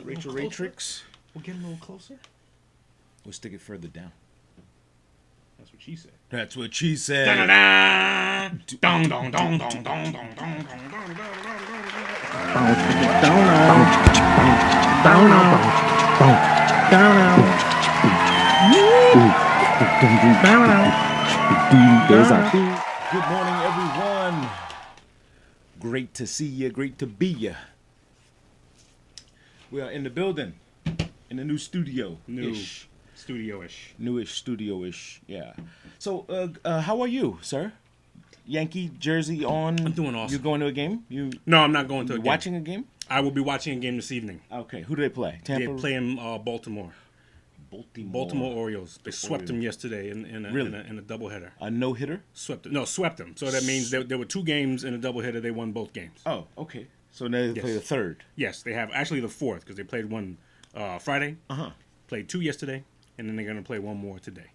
Rachel Ratrix. We'll get a little closer. We'll stick it further down. That's what she said. That's what she said. Dong, dong, dong, dong, dong, dong, dong, Good morning, everyone. Great to see you. Great to be you. We are in the building, in the new studio. New-ish studio-ish. Newish studio-ish. Yeah. So, how are you, sir? Yankee jersey on. I'm doing awesome. You going to a game? No, I'm not going to a game. Watching a game? I will be watching a game this evening. Okay. Who do they play? Tampa. They play in Baltimore. Baltimore Orioles. They swept them yesterday in a doubleheader. A no-hitter? Swept them. So that means there were two games in a doubleheader. They won both games. Oh, okay. So now they play the third. Yes, they have actually the fourth because they played one Friday. Uh-huh. Played two yesterday, and then they're gonna play one more today.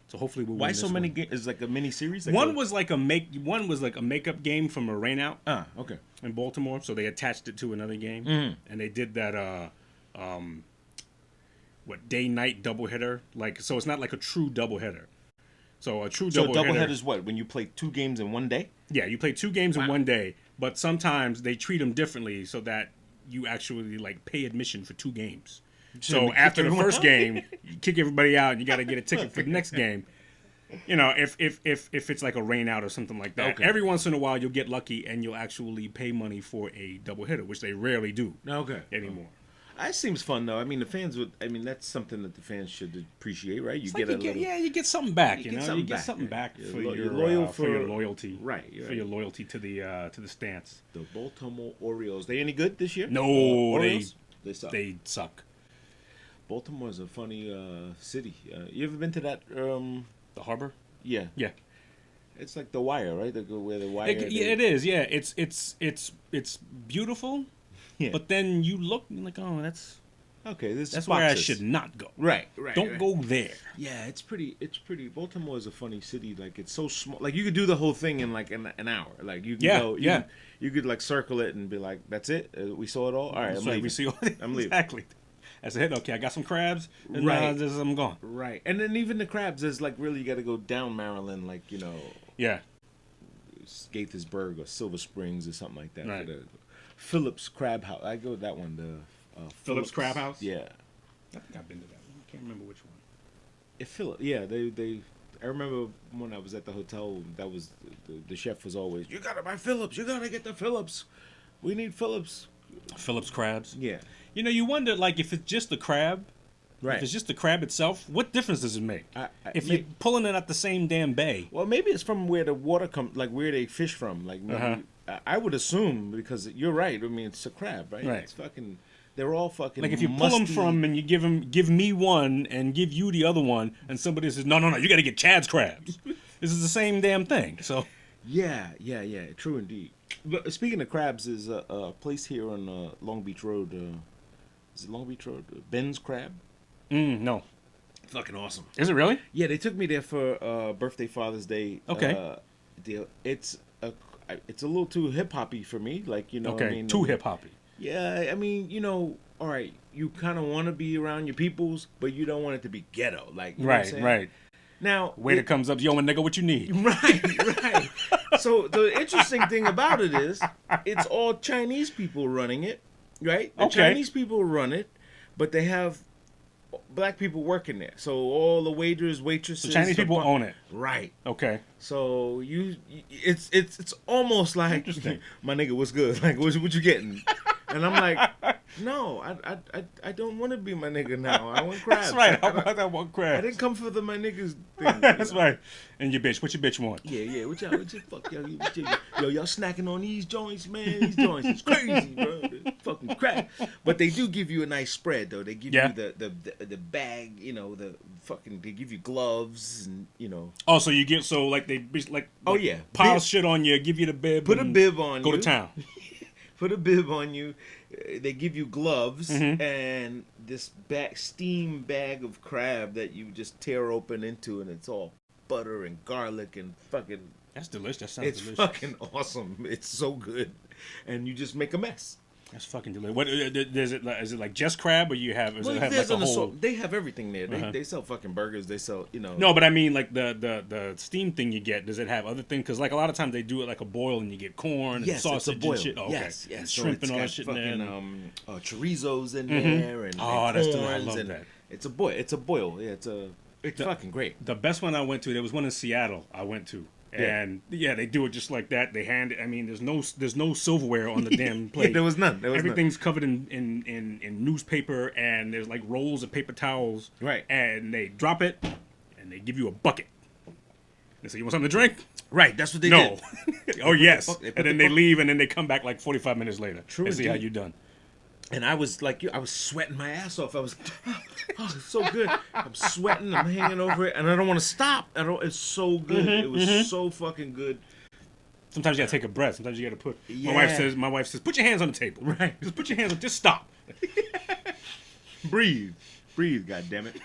So hopefully we'll win. Why this so many one. games? Is like a mini series? One was like a makeup game from a rainout. Okay. In Baltimore, so they attached it to another game, and they did that. Day-night doubleheader? So it's not like a true doubleheader. So a true doubleheader. So doubleheader is what? When you play two games in one day? Yeah, you play two games in one day, but sometimes they treat them differently so that you actually pay admission for two games. So after the first game, you kick everybody out, and you got to get a ticket for the next game. You know, if it's like a rain out or something like that. Okay. Every once in a while, you'll get lucky, and you'll actually pay money for a doubleheader, which they rarely do anymore. That seems fun, though. I mean, the fans would. I mean, that's something that the fans should appreciate, right? You get something back. You get something back for your loyalty, right? For your loyalty to the stance. The Baltimore Orioles. They any good this year? No, they suck. They suck. Baltimore's a funny city. You ever been to that? The harbor? Yeah. Yeah. It's like The Wire, right? Where the Wire. It is. Yeah, it's beautiful. Yeah. But then you look and you're like, oh, that's okay. That's where I should not go. Right. Don't go there. Yeah, it's pretty. Baltimore is a funny city. Like it's so small. Like you could do the whole thing in like an hour. Like you can go. You could like circle it and be like, that's it. We saw it all. All right, I'm leaving. We see all I'm leaving. Exactly. That's a hit. Okay, I got some crabs. And right. I'm gone. Right. And then even the crabs is like really you got to go down Maryland, like Yeah. Gaithersburg or Silver Springs or something like that. Right. Phillips Crab House. I go with that one. The Phillips Crab House. Yeah. I think I've been to that one. I can't remember which one. Yeah, they. I remember when I was at the hotel. That was the chef was always. You gotta buy Phillips. You gotta get the Phillips. We need Phillips. Phillips crabs. Yeah. You wonder if it's just the crab. Right. If it's just the crab itself, what difference does it make? If you're maybe, pulling it out the same damn bay. Well, maybe it's from where the water comes, like where they fish from. Like maybe, I would assume because you're right. I mean, it's a crab, right? Right. It's fucking. They're all fucking. Like if you pull them from and you give me one and give you the other one, and somebody says no, you got to get Chad's crabs. This is the same damn thing. So. Yeah. True indeed. But speaking of crabs, there's a place here on Long Beach Road. Is it Long Beach Road? Ben's Crab. No. Fucking awesome. Is it really? Yeah, they took me there for birthday, Father's Day. Okay. Deal. It's a little too hip hoppy for me. Like Okay. I mean, too hip hoppy. Yeah, I mean, all right. You kind of want to be around your peoples, but you don't want it to be ghetto. Like, you know what I'm saying? Right. Now, waiter comes up, yo, my nigga, what you need? Right. So the interesting thing about it is, it's all Chinese people running it, right? The Chinese people run it, but they have black people working there. So all the waitresses, so Chinese people own it, right? Okay. So it's almost like, my nigga, what's good? Like, what you getting? And I'm like, no, I don't want to be my nigga now. I want crabs. That's right. I want crabs. I didn't come for my niggas thing. That's right. And your bitch, what your bitch want? Yeah. What you fuck y'all? Y'all snacking on these joints, man. These joints is crazy, bro. They're fucking crap. But they do give you a nice spread, though. They give you the bag, they give you gloves and Oh, so you get pile shit on you, give you the bib. Put a bib on you. Go to town. Put a bib on you. They give you gloves and this steam bag of crab that you just tear open into, and it's all butter and garlic and fucking. That's delicious. That sounds delicious. It's fucking awesome. It's so good, and you just make a mess. That's fucking delicious. What is it? Is it like just crab, or you have? Is Well, it have like a whole? they have everything there. They sell fucking burgers. They sell, you know. No, but I mean like the steam thing you get. Does it have other things? Because like a lot of times they do it like a boil, and you get corn and sausage it's a boil. and shit. Oh, okay. Yes, and so shrimp it's and all got that shit in fucking, there. chorizos in there and that's corns I love and that. it's a boil. It's a boil. Yeah, it's fucking great. The best one I went to, there was one in Seattle. I went to. And they do it just like that. They hand it. I mean, there's no silverware on the damn plate. There was none. Everything's covered in newspaper, and there's like rolls of paper towels. Right. And they drop it, and they give you a bucket. They say, "You want something to drink?" Right. That's what they did. Oh yes. They and then they leave, and then they come back like 45 minutes later. True. And see how you done. And I was like you. I was sweating my ass off. I was, it's so good. I'm sweating. I'm hanging over it, and I don't want to stop. It's so good. It was so fucking good. Sometimes you gotta take a breath. Sometimes you gotta put. Yeah. My wife says, "Put your hands on the table." Right. Just put your hands on. Just stop. Breathe. God damn it.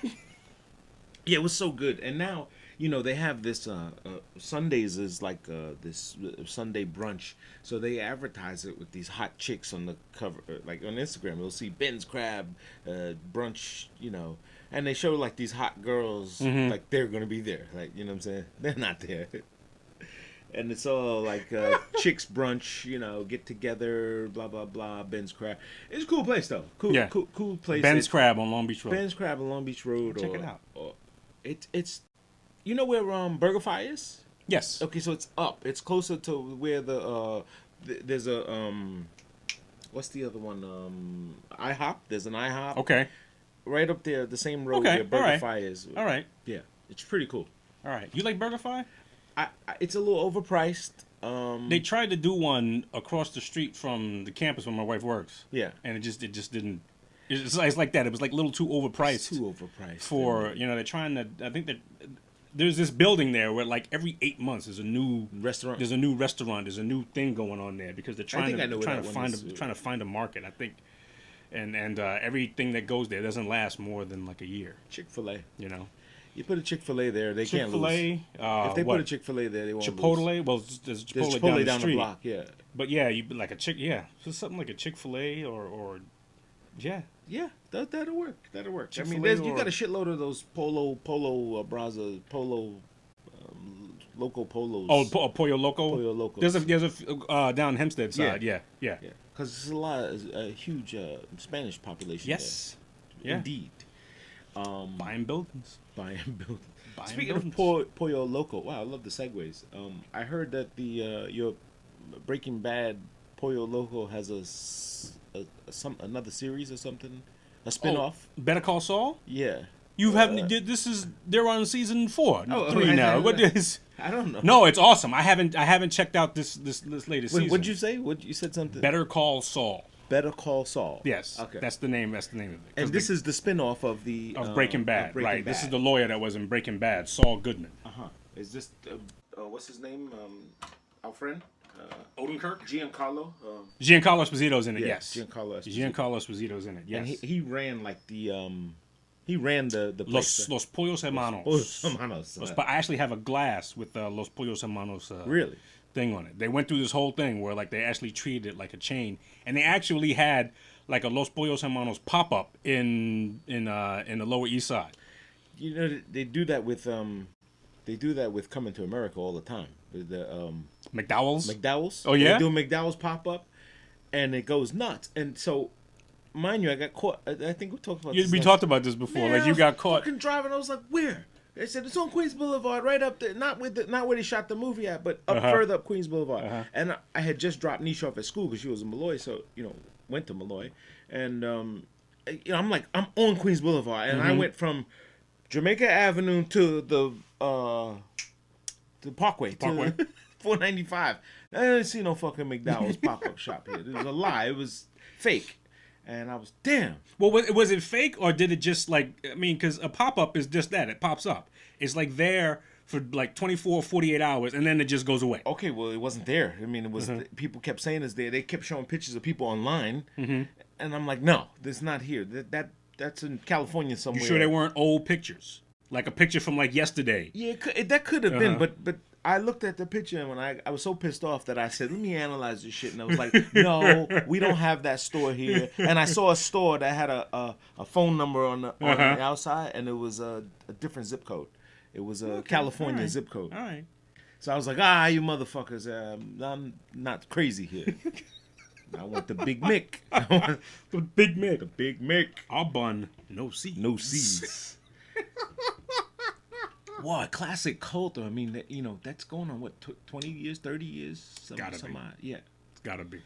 Yeah, it was so good. And now, you know, they have this Sundays is like this Sunday brunch. So they advertise it with these hot chicks on the cover, like on Instagram. You'll see Ben's Crab brunch, you know, and they show like these hot girls, like they're gonna be there, like, you know what I'm saying? They're not there. And it's all like chicks brunch, you know, get together, blah blah blah. Ben's Crab. It's a cool place though. Cool place. Ben's Crab on Long Beach Road. Ben's Crab on Long Beach Road. Check it out. It's you know where BurgerFi is? Yes. Okay, so it's up. It's closer to where there's a what's the other one? IHOP. There's an IHOP. Okay. Right up there, the same road where BurgerFi is. All right. Yeah, it's pretty cool. All right. You like BurgerFi? It's a little overpriced. They tried to do one across the street from the campus where my wife works. Yeah. And it just didn't. It's like that. It was like a little too overpriced. It's too overpriced. For, you know, they're trying to. I think that there's this building there where like every 8 months there's a new restaurant. There's a new restaurant. There's a new thing going on there because they're trying to find a market. I think, and everything that goes there doesn't last more than like a year. Chick-fil-A. You know. You put a Chick-fil-A there, they can't lose. Chick-fil-A. If they put a Chick-fil-A there, they won't Chipotle? lose. Well, there's Chipotle down the street. block, yeah. But yeah, you like a so something like a Chick-fil-A or yeah. Yeah, that'll work. That'll work. I Chick-fil-A mean, you got a shitload of those Polo Loco Polos. Oh, Pollo Loco. Pollo Locos. There's a down Hempstead side. Yeah. Because there's a huge Spanish population. Yes. There. Yeah. Indeed. Buying buildings. Speaking of Pollo Loco, wow, I love the segues. I heard that your Breaking Bad Pollo Loco has another series or something, a spin-off. Better Call Saul. Yeah. They're on season 4, 3 now. What is? I don't know. No, it's awesome. I haven't checked out this latest season. What'd you say? You said something? Better Call Saul. Better Call Saul. Yes. Okay. That's the name of it. And this is the spin-off of Breaking Bad. Right. This is the lawyer that was in Breaking Bad, Saul Goodman. Is this what's his name? Our friend? Odenkirk? Giancarlo. Giancarlo Esposito's in it. Yeah, yes. Giancarlo Esposito's in it. Yes. And he ran like he ran the place. Los Pollos Hermanos. I actually have a glass with Los Pollos Hermanos. Really? Thing on it. They went through this whole thing where like they actually treated it like a chain, and they actually had like a Los Pollos Hermanos pop up in the Lower East Side. You know, they do that with Coming to America all the time. The McDowell's. Oh yeah. They do McDowell's pop up, and it goes nuts. And so, mind you, I got caught. I think we talked about this. We talked about this before. Man, like you got caught. Fucking driving. I was like, where? They said it's on Queens Boulevard, right up there. Not where they shot the movie at, but up further up Queens Boulevard. And I had just dropped Nisha off at school because she was in Malloy, so went to Malloy, and I'm like, I'm on Queens Boulevard, and I went from Jamaica Avenue to the Parkway. 495. I didn't see no fucking McDowell's pop-up shop here. It was a lie. It was fake. And I was, damn. Well, was it fake, or did it just because a pop-up is just that. It pops up. It's like there for like 24, 48 hours, and then it just goes away. Okay, well, it wasn't there. I mean, it was, people kept saying it's there. They kept showing pictures of people online. And I'm like, no, that's not here. That's in California somewhere. You sure they weren't old pictures? Like a picture from like yesterday? Yeah, that could have been, but I looked at the picture and when I was so pissed off that I said, let me analyze this shit. And I was like, no, we don't have that store here. And I saw a store that had a phone number on the outside, and it was a different zip code. It was a California zip code. All right. So I was like, you motherfuckers, I'm not crazy here. I want the Big Mick. The Big Mick. The Big Mick. Our bun, no seeds. No seeds. Wow, classic cult. I mean, that's going on, what, 20 years, 30 years? Gotta be. Yeah. It's gotta be.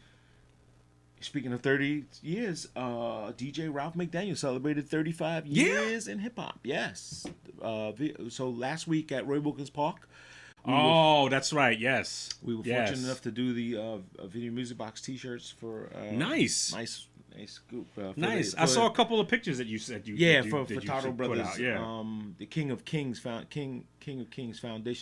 Speaking of 30 years, DJ Ralph McDaniels celebrated 35 years in hip-hop. Yes. So last week at Roy Wilkins Park. That's right. Yes. We were fortunate enough to do the Video Music Box T-shirts for... Nice scoop. Nice. I saw a couple of pictures that you said you for Furtado Brothers. Yeah. The King of Kings Foundation.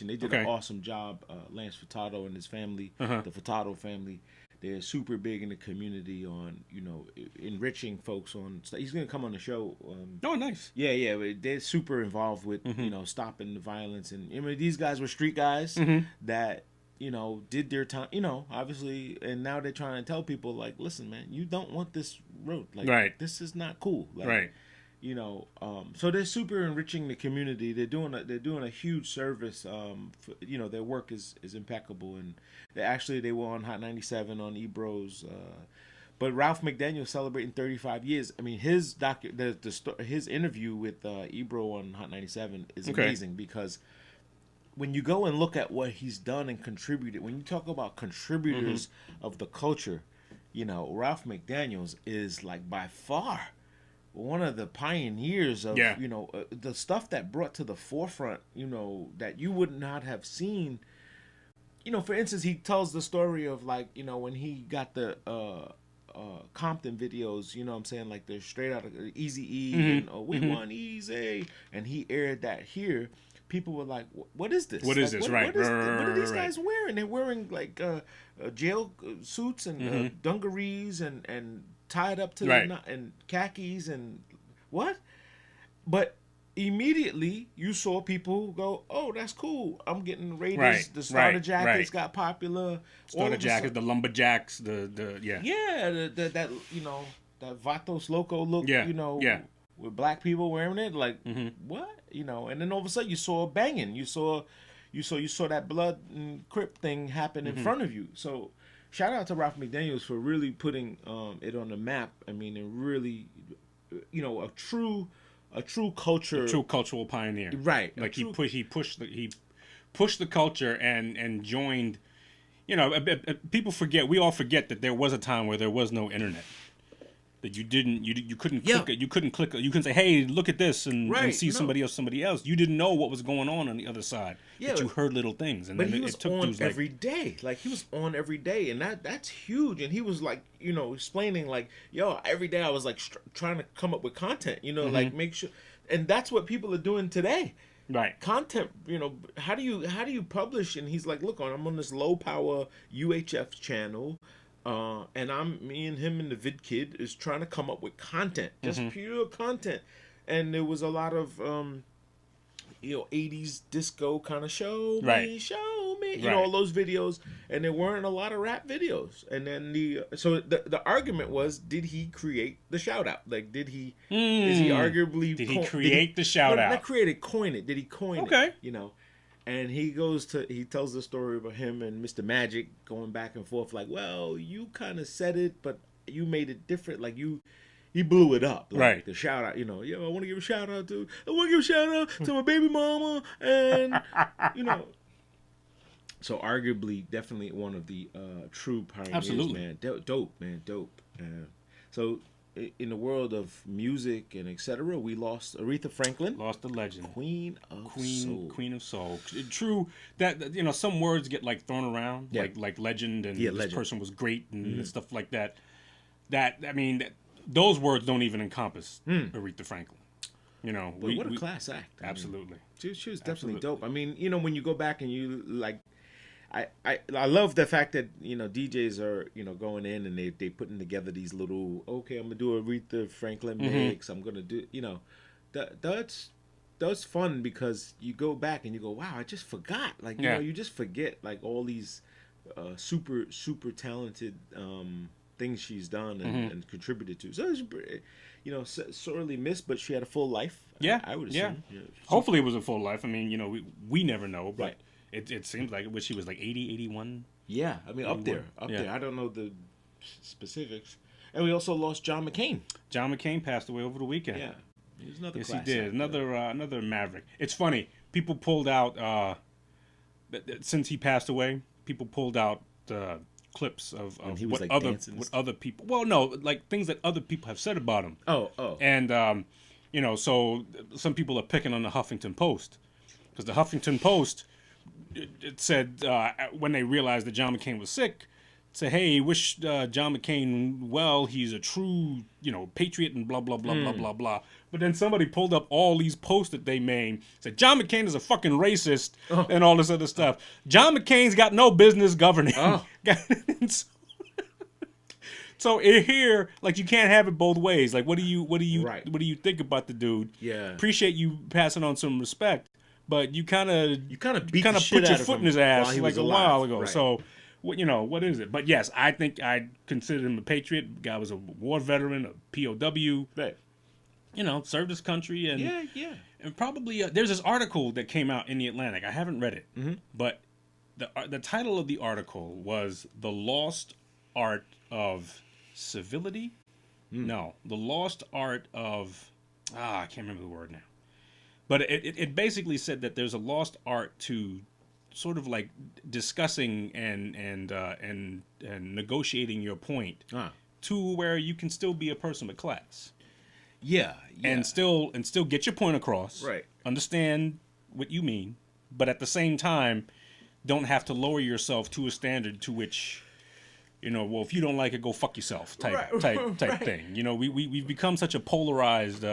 They did an awesome job. Lance Furtado and his family, the Furtado family, they're super big in the community on enriching folks on. He's gonna come on the show. Nice. Yeah. They're super involved with stopping the violence, and I mean these guys were street guys that. Did their time, obviously, and now they're trying to tell people, like, listen, man, you don't want this road. Like, this is not cool. Like, right. So they're super enriching the community. They're doing a huge service. Their work is impeccable, and they were on Hot 97 on Ebro's. But Ralph McDaniels celebrating 35 years. I mean, his his interview with Ebro on Hot 97 is amazing because. When you go and look at what he's done and contributed, when you talk about contributors of the culture, Ralph McDaniels is like by far one of the pioneers of, the stuff that brought to the forefront, that you would not have seen. For instance, he tells the story of like, when he got the Compton videos, what I'm saying, like they're straight out of Eazy-E and We Want Easy, and he aired that here. People were like, "What is this? What is this? Right? What are these guys wearing? They're wearing like jail suits and dungarees and tied up to and khakis and what?" But immediately you saw people go, "Oh, that's cool. I'm getting the Raiders. Right, the starter jackets got popular. Starter jackets, the lumberjacks, the that that Vatos Loco look. With black people wearing it, like what, and then all of a sudden you saw banging, you saw that blood and Crip thing happen in front of you. So, shout out to Ralph McDaniels for really putting it on the map. I mean, and really, a true culture, a true cultural pioneer, right? Like he pushed the culture and joined. People forget. We all forget that there was a time where there was no internet. That you couldn't click it. You couldn't click it. You couldn't say, "Hey, look at this," and see somebody else. You didn't know what was going on the other side. Yeah, but you heard little things. And but he was on every day. Like he was on every day, and that's huge. And he was like, explaining like, "Yo, every day I was like trying to come up with content. Like make sure." And that's what people are doing today. Right. Content. How do you publish? And he's like, "Look, I'm on this low power UHF channel." And me and him and the Vid Kid is trying to come up with content, just pure content. And there was a lot of, 80s disco kind of show me, all those videos. And there weren't a lot of rap videos. And then the argument was, did he create the shout out? Like, is he arguably, did he create the shout out? Not create it, coin it. Did he coin it? And he tells the story about him and Mr. Magic going back and forth, like, well, you kind of said it, but you made it different. Like, he blew it up. Like, right. The shout out, I want to give a shout out to my baby mama. And, So, arguably, definitely one of the true pioneers, absolutely. Man. Dope. So, in the world of music and etc., we lost Aretha Franklin. Lost the legend. Queen of Soul. True that, some words get like thrown around, like legend and this person was great and stuff like that. Those words don't even encompass Aretha Franklin. What a class act. Absolutely. She was definitely dope. I mean, when you go back and you like, I love the fact that DJs are going in and they putting together these little, okay, I'm gonna do a Aretha Franklin mix. I'm gonna do that's does fun because you go back and you go, wow, I just forgot. Like, you know, you just forget like all these super talented things she's done and contributed to. So it's, you know, sorely missed, but she had a full life. Yeah, I would assume. Yeah. Hopefully it was a full life. I mean, you know, we never know, but right. it seems like she was like 80, 81. Yeah, I mean, 81. up there. I don't know the specifics. And we also lost John McCain. John McCain passed away over the weekend. Yeah. He's another yes, he did. Another maverick. It's funny. People pulled out since he passed away. People pulled out clips of what like other people. Well, no, like things that other people have said about him. Oh. And you know, so some people are picking on the Huffington Post because the Huffington Post it said when they realized that John McCain was sick. Say, hey, wish John McCain well. He's a true, you know, patriot and blah, blah, blah, blah, blah, blah. But then somebody pulled up all these posts that they made. Said, John McCain is a fucking racist and all this other stuff. John McCain's got no business governing. Oh. So here, like, you can't have it both ways. Like, what do you think about the dude? Yeah. Appreciate you passing on some respect, but you kind of put your foot in his ass like a while ago. Right. So. You know, what is it? But yes, I think I consider him a patriot. The guy was a war veteran, a POW. Right. You know, served his country. And, yeah. And probably, there's this article that came out in the Atlantic. I haven't read it. Mm-hmm. But the title of the article was The Lost Art of Civility? No, The Lost Art of... I can't remember the word now. But it basically said that there's a lost art to... sort of like discussing and negotiating your point to where you can still be a person with class. Yeah. And still get your point across. Right. Understand what you mean, but at the same time, don't have to lower yourself to a standard to which, you know, well, if you don't like it, go fuck yourself type thing. You know, we've become such a polarized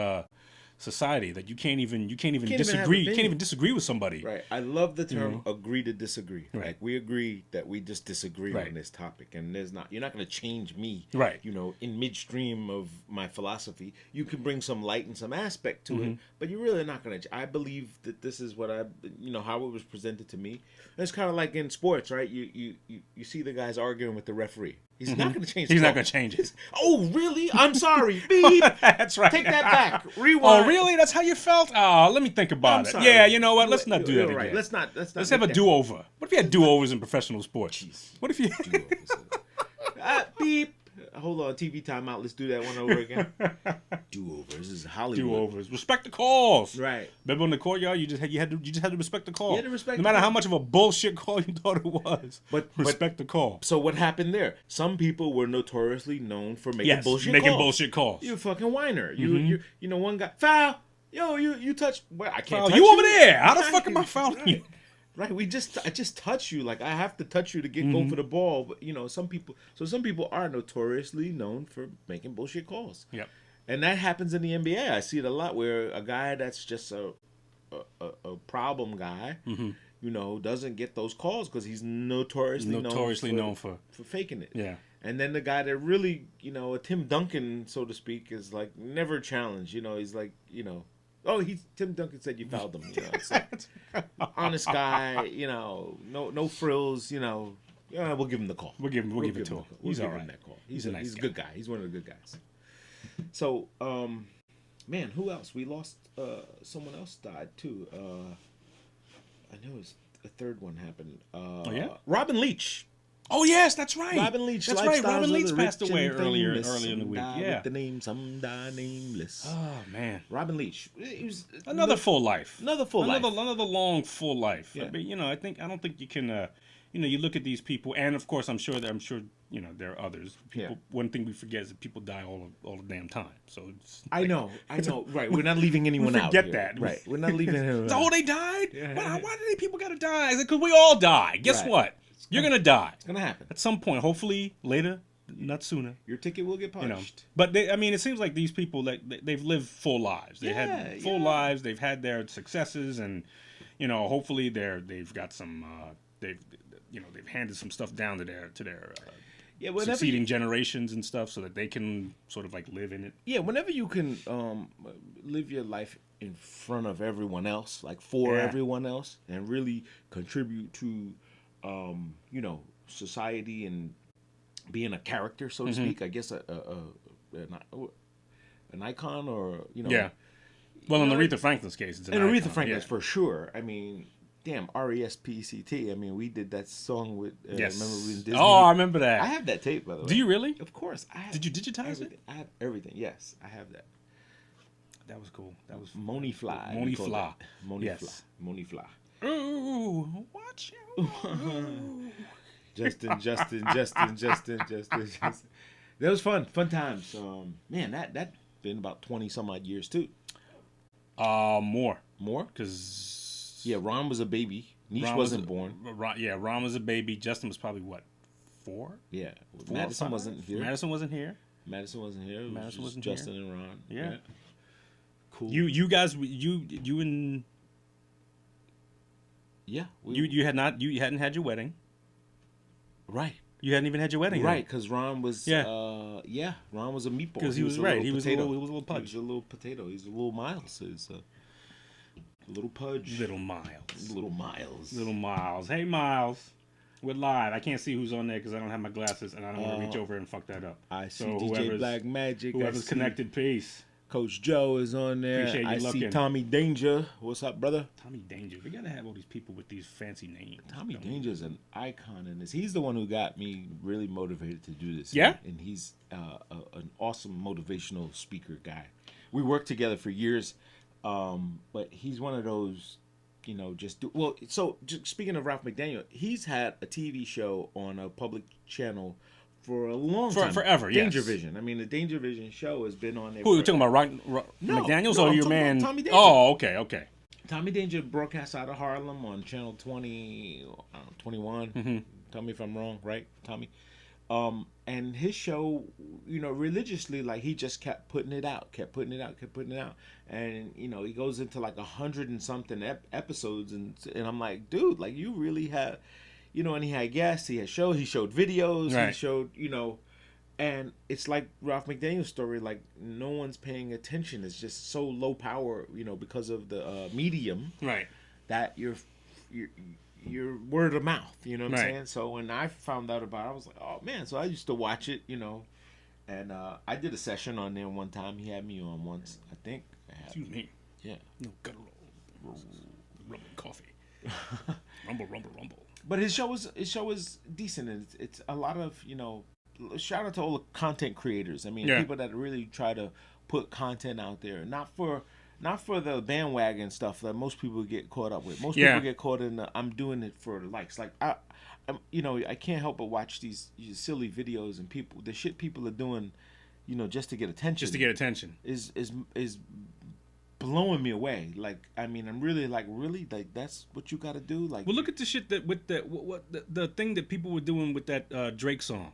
society that you can't even disagree. You can't even disagree with somebody. Right. I love the term agree to disagree. Right. Like we agree that we just disagree on this topic, and you're not going to change me. Right. You know, in midstream of my philosophy, you can bring some light and some aspect to it, but you're really not going to. I believe that this is what how it was presented to me. And it's kind of like in sports, right? You see the guys arguing with the referee. He's not going to change. He's not going to change it. Oh, really? I'm sorry. Beep. That's right. Take that back. Rewind. Oh, really? That's how you felt? Oh, let me think about it. Sorry. Yeah, you know what? Let's not do that again. Right. Let's have a do-over. What if you had do-overs in professional sports? Jeez. What if you do-overs? Beep. Hold on. TV timeout. Let's do that one over again. Do-overs. This is Hollywood. Do-overs. Respect the calls. Right. Remember in the courtyard, you just had to respect the call. You had to respect no matter how much of a bullshit call you thought it was. But respect the call. So what happened there? Some people were notoriously known for making bullshit calls. You fucking whiner. You know, one guy foul. Yo, you touched. Well, I can't. Touch you over there. How the fuck am I fouling you? Right, I just touch you. Like I have to touch you to go for the ball. But you know, some people are notoriously known for making bullshit calls. Yep. And that happens in the NBA. I see it a lot where a guy that's just a problem guy, you know, doesn't get those calls because he's notoriously known for faking it. Yeah. And then the guy that really, you know, a Tim Duncan, so to speak, is like never challenged. You know, he's like, you know. Oh, Tim Duncan said you fouled him. You know, it's like, honest guy. You know, no frills. You know, we'll give him the call. We'll give it to him. He's all right. That call. He's a good guy. He's one of the good guys. So, man, who else? We lost. Someone else died too. I know a third one happened. Robin Leach. Oh yes, that's right. Robin Leach. That's right. Robin Leach passed away earlier in the week. Yeah. With the name, some die nameless. Oh man. Robin Leach. It was another full life. Another long full life. Yeah. I mean, you know, I don't think you can. You know, you look at these people, and of course, I'm sure you know there are others. People. Yeah. One thing we forget is that people die all the damn time. So I know. Right. We're not leaving anyone out. Forget that. Right. We're not leaving anyone out. Oh, they died. Yeah. Why do these people gotta die? Because we all die. Guess what? You're gonna die. It's gonna happen at some point. Hopefully later, not sooner. Your ticket will get punched. You know, but it seems like these people they've lived full lives. They had full lives. They've had their successes, and you know, hopefully they've got some. They've handed some stuff down to their succeeding generations and stuff, so that they can sort of like live in it. Yeah, whenever you can live your life in front of everyone else, like for everyone else, and really contribute to, society and being a character, so to speak. I guess an icon, or Yeah. Well, in Aretha Franklin's case, it's an icon. Aretha Franklin's for sure. I mean, damn, RESPCT. I mean, we did that song with. Yes. Remember we in Disney? Oh, I remember that. I have that tape, by the way. Do you really? Of course. I have. Did you digitize it? I have everything. Yes, I have that. That was cool. That was Moni Fly. Moni Fly. Moni Yes. Fly. Moni Fly. Ooh, watch out. Justin. That was fun times. Man, that been about 20 some odd years too. More, because Ron was a baby. Niche wasn't born. Ron was a baby. Justin was probably what, 4? Yeah, Madison wasn't here. Madison wasn't here. It was Justin and Ron. Yeah. Cool. You guys, you and you hadn't had your wedding. Right. You hadn't even had your wedding. Right, because Ron was Ron was a meatball. Because he was right. He was a little pudge. He was a little potato. He's a little Miles. He's a little pudge. Little Miles. Little Miles. Hey, Miles. We're live. I can't see who's on there because I don't have my glasses, and I don't want to reach over and fuck that up. I see DJ Black Magic. Whoever's connected, peace. Coach Joe is on there. Appreciate you looking. See Tommy Danger. What's up, brother? Tommy Danger. We gotta have all these people with these fancy names. Tommy Danger's an icon in this. He's the one who got me really motivated to do this. Yeah? And he's an awesome motivational speaker guy. We worked together for years, but he's one of those, So, speaking of Ralph McDaniels, he's had a TV show on a public channel for a long time. Forever, Danger Vision. I mean, the Danger Vision show has been on there. Who are you talking about? McDaniels or your man? Tommy Danger. Oh, okay. Tommy Danger broadcasts out of Harlem on channel 20, 21. Mm-hmm. Tell me if I'm wrong, right, Tommy? And his show, religiously, like, he just kept putting it out. And, he goes into like 100 and something episodes. And I'm like, dude, like, you really have... and he had guests, he showed videos, right. He showed, and it's like Ralph McDaniels' story, like, no one's paying attention. It's just so low power, because of the medium, right? That you're word of mouth, you know what I'm right. saying? So when I found out about it, I was like, oh man. So I used to watch it, and I did a session on there one time. He had me on once, I think. Excuse me. Yeah. No guttural rumbling coffee. Rumble. But his show is decent, and it's a lot of, shout out to all the content creators. I mean, people that really try to put content out there, not for the bandwagon stuff that most people get caught up with. Most people get caught in the, I'm doing it for the likes. Like I can't help but watch these silly videos and the shit people are doing, just to get attention. Is blowing me away. Like, I mean, I'm really like that's what you got to do. Like, well, look at the shit that with the thing that people were doing with that Drake song,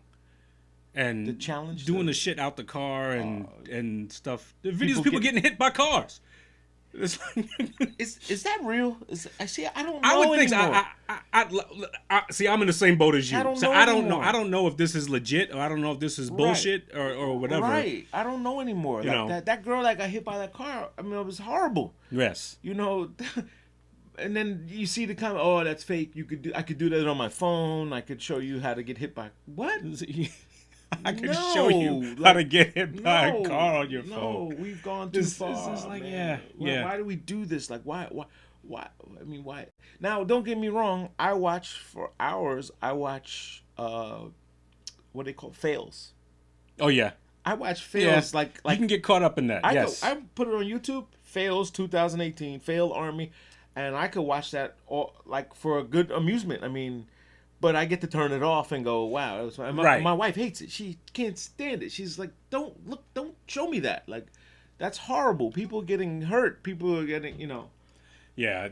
and the challenge, doing the shit out the car and stuff. The videos of people getting hit by cars. Is that real? I don't know. I would think anymore. I see. I'm in the same boat as you. I don't know. I don't know if this is legit, or I don't know if this is bullshit, or whatever. Right. I don't know anymore. That girl that got hit by that car. I mean, it was horrible. Yes. And then you see the comment. Oh, that's fake. I could do that on my phone. I could show you how to get hit by what? I can show you how to get hit by a car on your phone. No, we've gone too far. This is like, man. Why do we do this? Like, why? I mean, why? Now, don't get me wrong. I watch for hours. I watch what they call fails. Oh yeah. I watch fails. Yeah. Like you can get caught up in that. I put it on YouTube. Fails 2018. Fail Army, and I could watch that all like for a good amusement. I mean. But I get to turn it off and go, wow. My wife hates it. She can't stand it. She's like, don't show me that. Like, that's horrible. People getting hurt. People are getting, Yeah,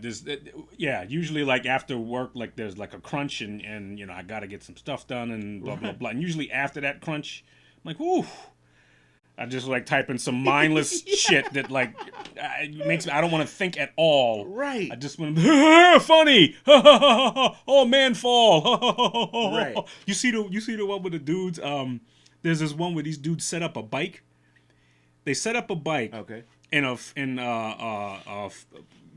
usually like after work, like there's like a crunch and I got to get some stuff done and blah, blah, blah. And usually after that crunch, I'm like, whoo. I just like type in some mindless shit that like it makes me. I don't want to think at all. Right. I just want to funny. Oh, man, fall. Right. You see the one with the dudes. There's this one where these dudes set up a bike. They set up a bike. Okay. In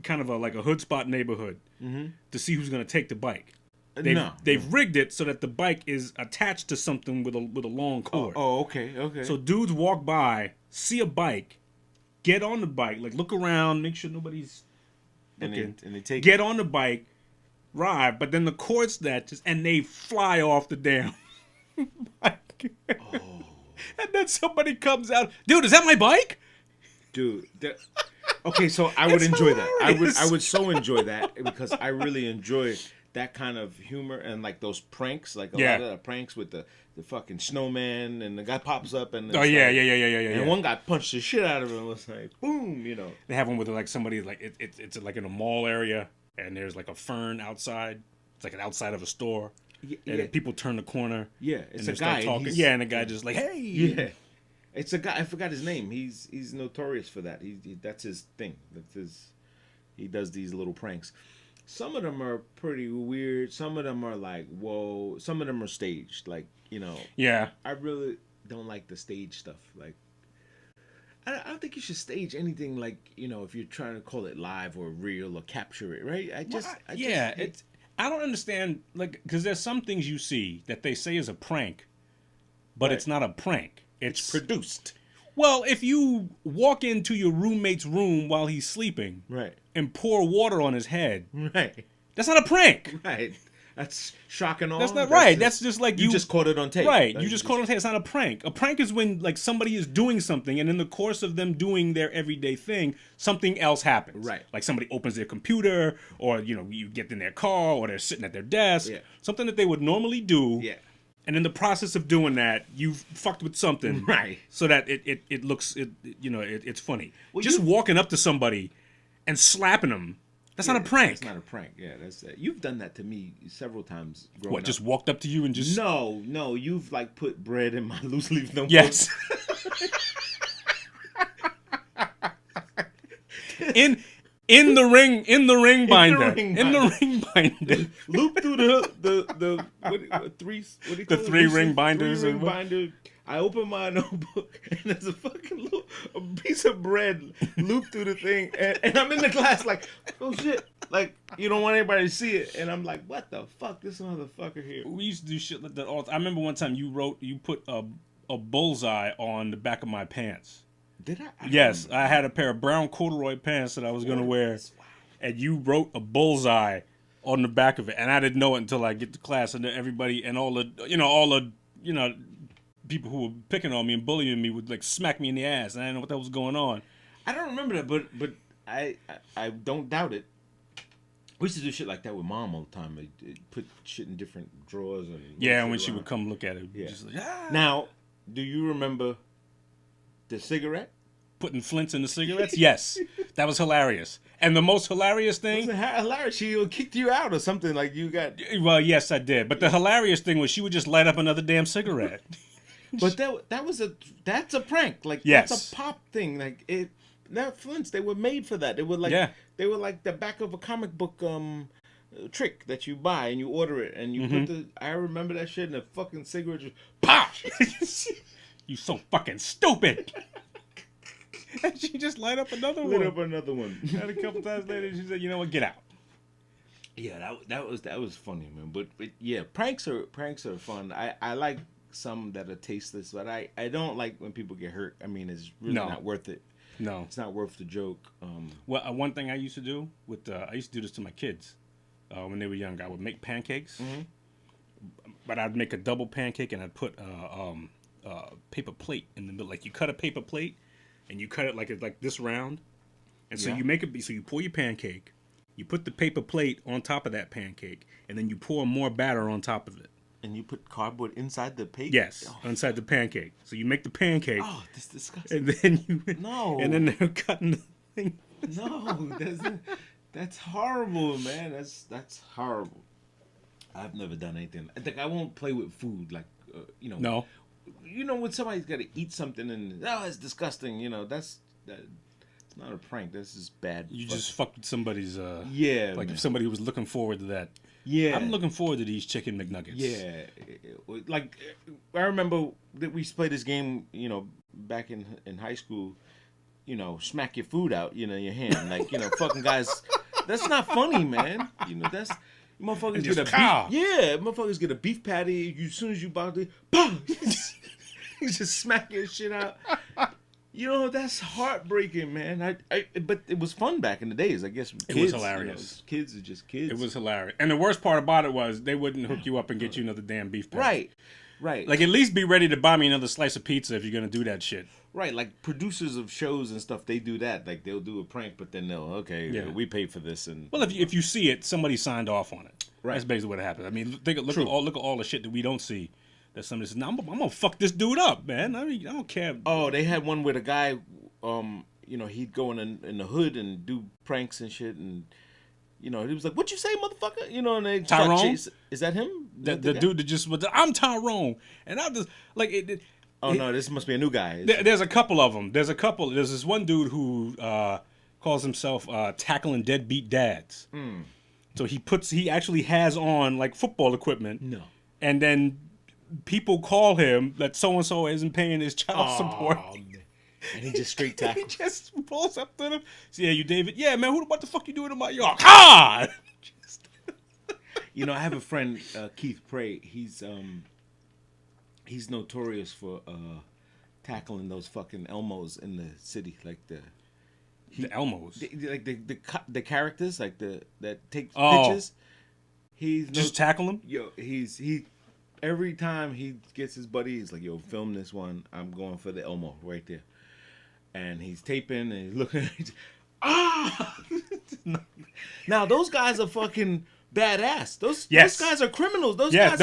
kind of like a hood spot neighborhood to see who's gonna take the bike. They've rigged it so that the bike is attached to something with a long cord. Oh, okay. So dudes walk by, see a bike, get on the bike, like look around, make sure nobody's looking, and they take get on the bike, ride, but then the cord snatches and they fly off the damn bike. Oh. And then somebody comes out, dude, is that my bike? Dude, okay, so I would enjoy that. I would so enjoy that because I really enjoy that kind of humor and like those pranks, like a lot of the pranks with the fucking snowman and the guy pops up and yeah. And one guy punched the shit out of him. It was like boom, you know. They have one with like somebody like it's like in a mall area and there's like a fern outside. It's like an outside of a store. And then people turn the corner. Yeah, it's and a guy. Talking. Yeah, and the guy just like, hey. Yeah. It's a guy. I forgot his name. He's notorious for that. He that's his thing. He does these little pranks. Some of them are pretty weird. Some of them are like, whoa. Some of them are staged. Like, you know. Yeah. I really don't like the stage stuff. Like, I don't think you should stage anything. Like, you know, if you're trying to call it live or real or capture it, right? I don't understand. Like, because there's some things you see that they say is a prank, but it's not a prank. It's produced. Well, if you walk into your roommate's room while he's sleeping, right, and pour water on his head, right, that's not a prank. Right. That's shock and awe. That's not right. That's just like you just caught it on tape. Right. You just caught it on tape. It's not a prank. A prank is when like somebody is doing something, and in the course of them doing their everyday thing, something else happens. Right. Like somebody opens their computer, or you know, you get in their car, or they're sitting at their desk. Yeah. Something that they would normally do. Yeah. And in the process of doing that, you've fucked with something, right? So that it looks it's funny. Well, just walking up to somebody and slapping them, that's not a prank. It's not a prank. Yeah, that's it. You've done that to me several times. What? Just walked up to you and just no. You've like put bread in my loose leaf notebook. Yes. In the ring binder. In the ring binder. Loop through the three. What do you call it? Three ring binders. 3 ring binder. I open my notebook and there's a fucking a piece of bread looped through the thing, and I'm in the class like, oh shit, like you don't want anybody to see it, and I'm like, what the fuck, this motherfucker here. We used to do shit like that all the time. I remember one time you put a bullseye on the back of my pants. Did I? Yes, I had a pair of brown corduroy pants that I was gonna wear, and you wrote a bullseye on the back of it, and I didn't know it until I get to class, and then everybody and all the people who were picking on me and bullying me would like smack me in the ass, and I didn't know what that was going on. I don't remember that, but I don't doubt it. We used to do shit like that with Mom all the time. They'd put shit in different drawers and when she would come look at it, just like, Now, do you remember the cigarette? Putting flints in the cigarettes? Yes. That was hilarious. And the most hilarious thing... It wasn't hilarious. She kicked you out or something like you got... Well, yes, I did. But the hilarious thing was she would just light up another damn cigarette. But that's a prank. Like, that's a pop thing. Like, that flints, they were made for that. They were like the back of a comic book trick that you buy and you order it and you put I remember that shit, and the fucking cigarette just pop. You so fucking stupid. And she just light up another one. Lit up another one. And a couple times later, she said, "You know what? Get out." Yeah, that was funny, man. But yeah, pranks are fun. I like some that are tasteless, but I don't like when people get hurt. I mean, it's really not worth it. No, it's not worth the joke. Well, one thing I used to do I used to do this to my kids when they were young. I would make pancakes, but I'd make a double pancake and I'd put paper plate in the middle. Like you cut a paper plate and you cut it like this round, and so you make it. So you pour your pancake, you put the paper plate on top of that pancake, and then you pour more batter on top of it. And you put cardboard inside the pancake? Yes, inside the pancake. So you make the pancake. Oh, that's disgusting. And then and then they're cutting the thing. No, that's horrible, man. That's horrible. I've never done anything. I think I won't play with food, like No. You know when somebody's got to eat something and it's disgusting. That's It's not a prank. This is bad. You just fucked with somebody's. Yeah. Like man. if somebody was looking forward to that. Yeah. I'm looking forward to these chicken McNuggets. Yeah. Like I remember that we used to play this game. Back in high school. Smack your food out. Your hand. Like fucking guys. That's not funny, man. That's. Motherfuckers get a beef. Yeah, motherfuckers get a beef patty. As soon as you about to, boom, you just smack your shit out. That's heartbreaking, man. But it was fun back in the days. I guess kids, it was hilarious. Kids are just kids. It was hilarious, and the worst part about it was they wouldn't hook you up and get you another damn beef patty. Right. Like at least be ready to buy me another slice of pizza if you're gonna do that shit. Right, like producers of shows and stuff, they do that. Like they'll do a prank, but then we paid for this. And well, if you see it, somebody signed off on it. Right. That's basically what happened. I mean, look at all the shit that we don't see. That somebody says, "No, I'm gonna fuck this dude up, man. I mean, I don't care." Oh, they had one where the guy, he'd go in the hood and do pranks and shit, and he was like, "What you say, motherfucker?" And they Tyrone. Is that him? The dude that just was, I'm Tyrone, and I'm just like it. Oh no, this must be a new guy. There's a couple of them. There's this one dude who calls himself tackling deadbeat dads. Mm. So he actually has on like football equipment. No. And then people call him that so and so isn't paying his child support. And he just straight tackles. He just pulls up to them. So, yeah, you David. Yeah, man. What the fuck you doing in my yard? God. I have a friend, Keith Prey. He's notorious for tackling those fucking Elmos in the city, like the Elmos, the characters, like that take pictures. He's just tackle them. Yo, he every time he gets his buddy, he's like, "Yo, film this one. I'm going for the Elmo right there," and he's taping and he's looking. Now those guys are fucking badass. Those guys are criminals. Those guys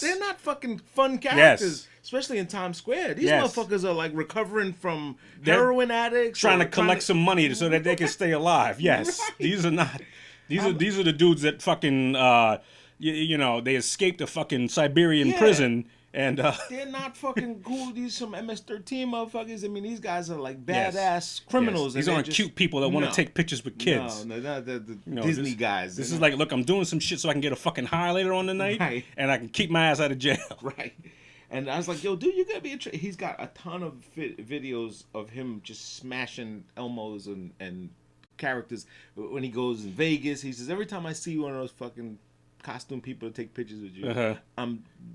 they're not fucking fun characters, especially in Times Square. These motherfuckers are like recovering from heroin addicts, trying to collect some money so that they can stay alive. Yes, right. These are not. These are the dudes that fucking they escaped a fucking Siberian prison. And they're not fucking cool. These some MS-13 motherfuckers. I mean, these guys are like badass criminals. These aren't cute people that want to take pictures with kids. No, not the Disney guys. This is like, look, I'm doing some shit so I can get a fucking high later on the night, and I can keep my ass out of jail. Right. And I was like, yo, dude, you gotta be he's got a ton of videos of him just smashing Elmos and characters. When he goes in Vegas, he says, every time I see one of those fucking costume people to take pictures with you,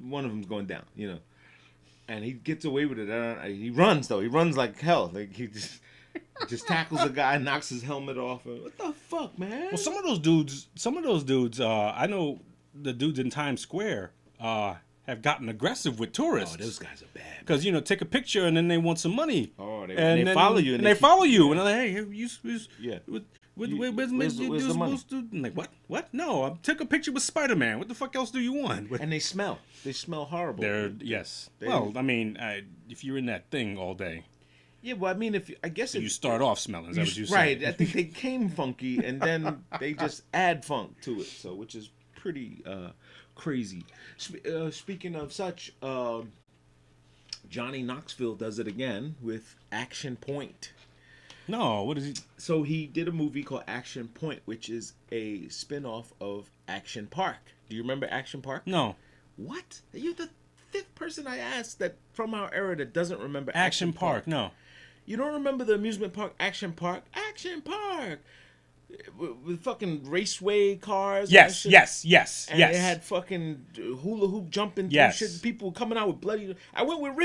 one of them's going down, and he gets away with it. He runs though. He runs like hell. Like he just tackles a guy, knocks his helmet off. What the fuck, man? Well, some of those dudes. I know the dudes in Times Square have gotten aggressive with tourists. Oh, those guys are bad. Because take a picture and then they want some money. Oh, they follow you. And they follow you, and they're like, hey, yeah. Where's the money? I'm like, what? No, I took a picture with Spider-Man. What the fuck else do you want? And they smell. They smell horrible. Well, I mean, if you're in that thing all day. Yeah, well, I mean, if you start off smelling, is that what you said? Right. I think they came funky, and then they just add funk to it. So, which is pretty crazy. Speaking of such, Johnny Knoxville does it again with Action Point. No, what is he? So he did a movie called Action Point, which is a spin-off of Action Park. Do you remember Action Park? No. What? You're the fifth person I asked that from our era that doesn't remember Action Park. No. You don't remember the amusement park Action Park? Action Park! With fucking raceway cars. Yes. And they had fucking hula hoop jumping shit. People coming out with bloody... I went with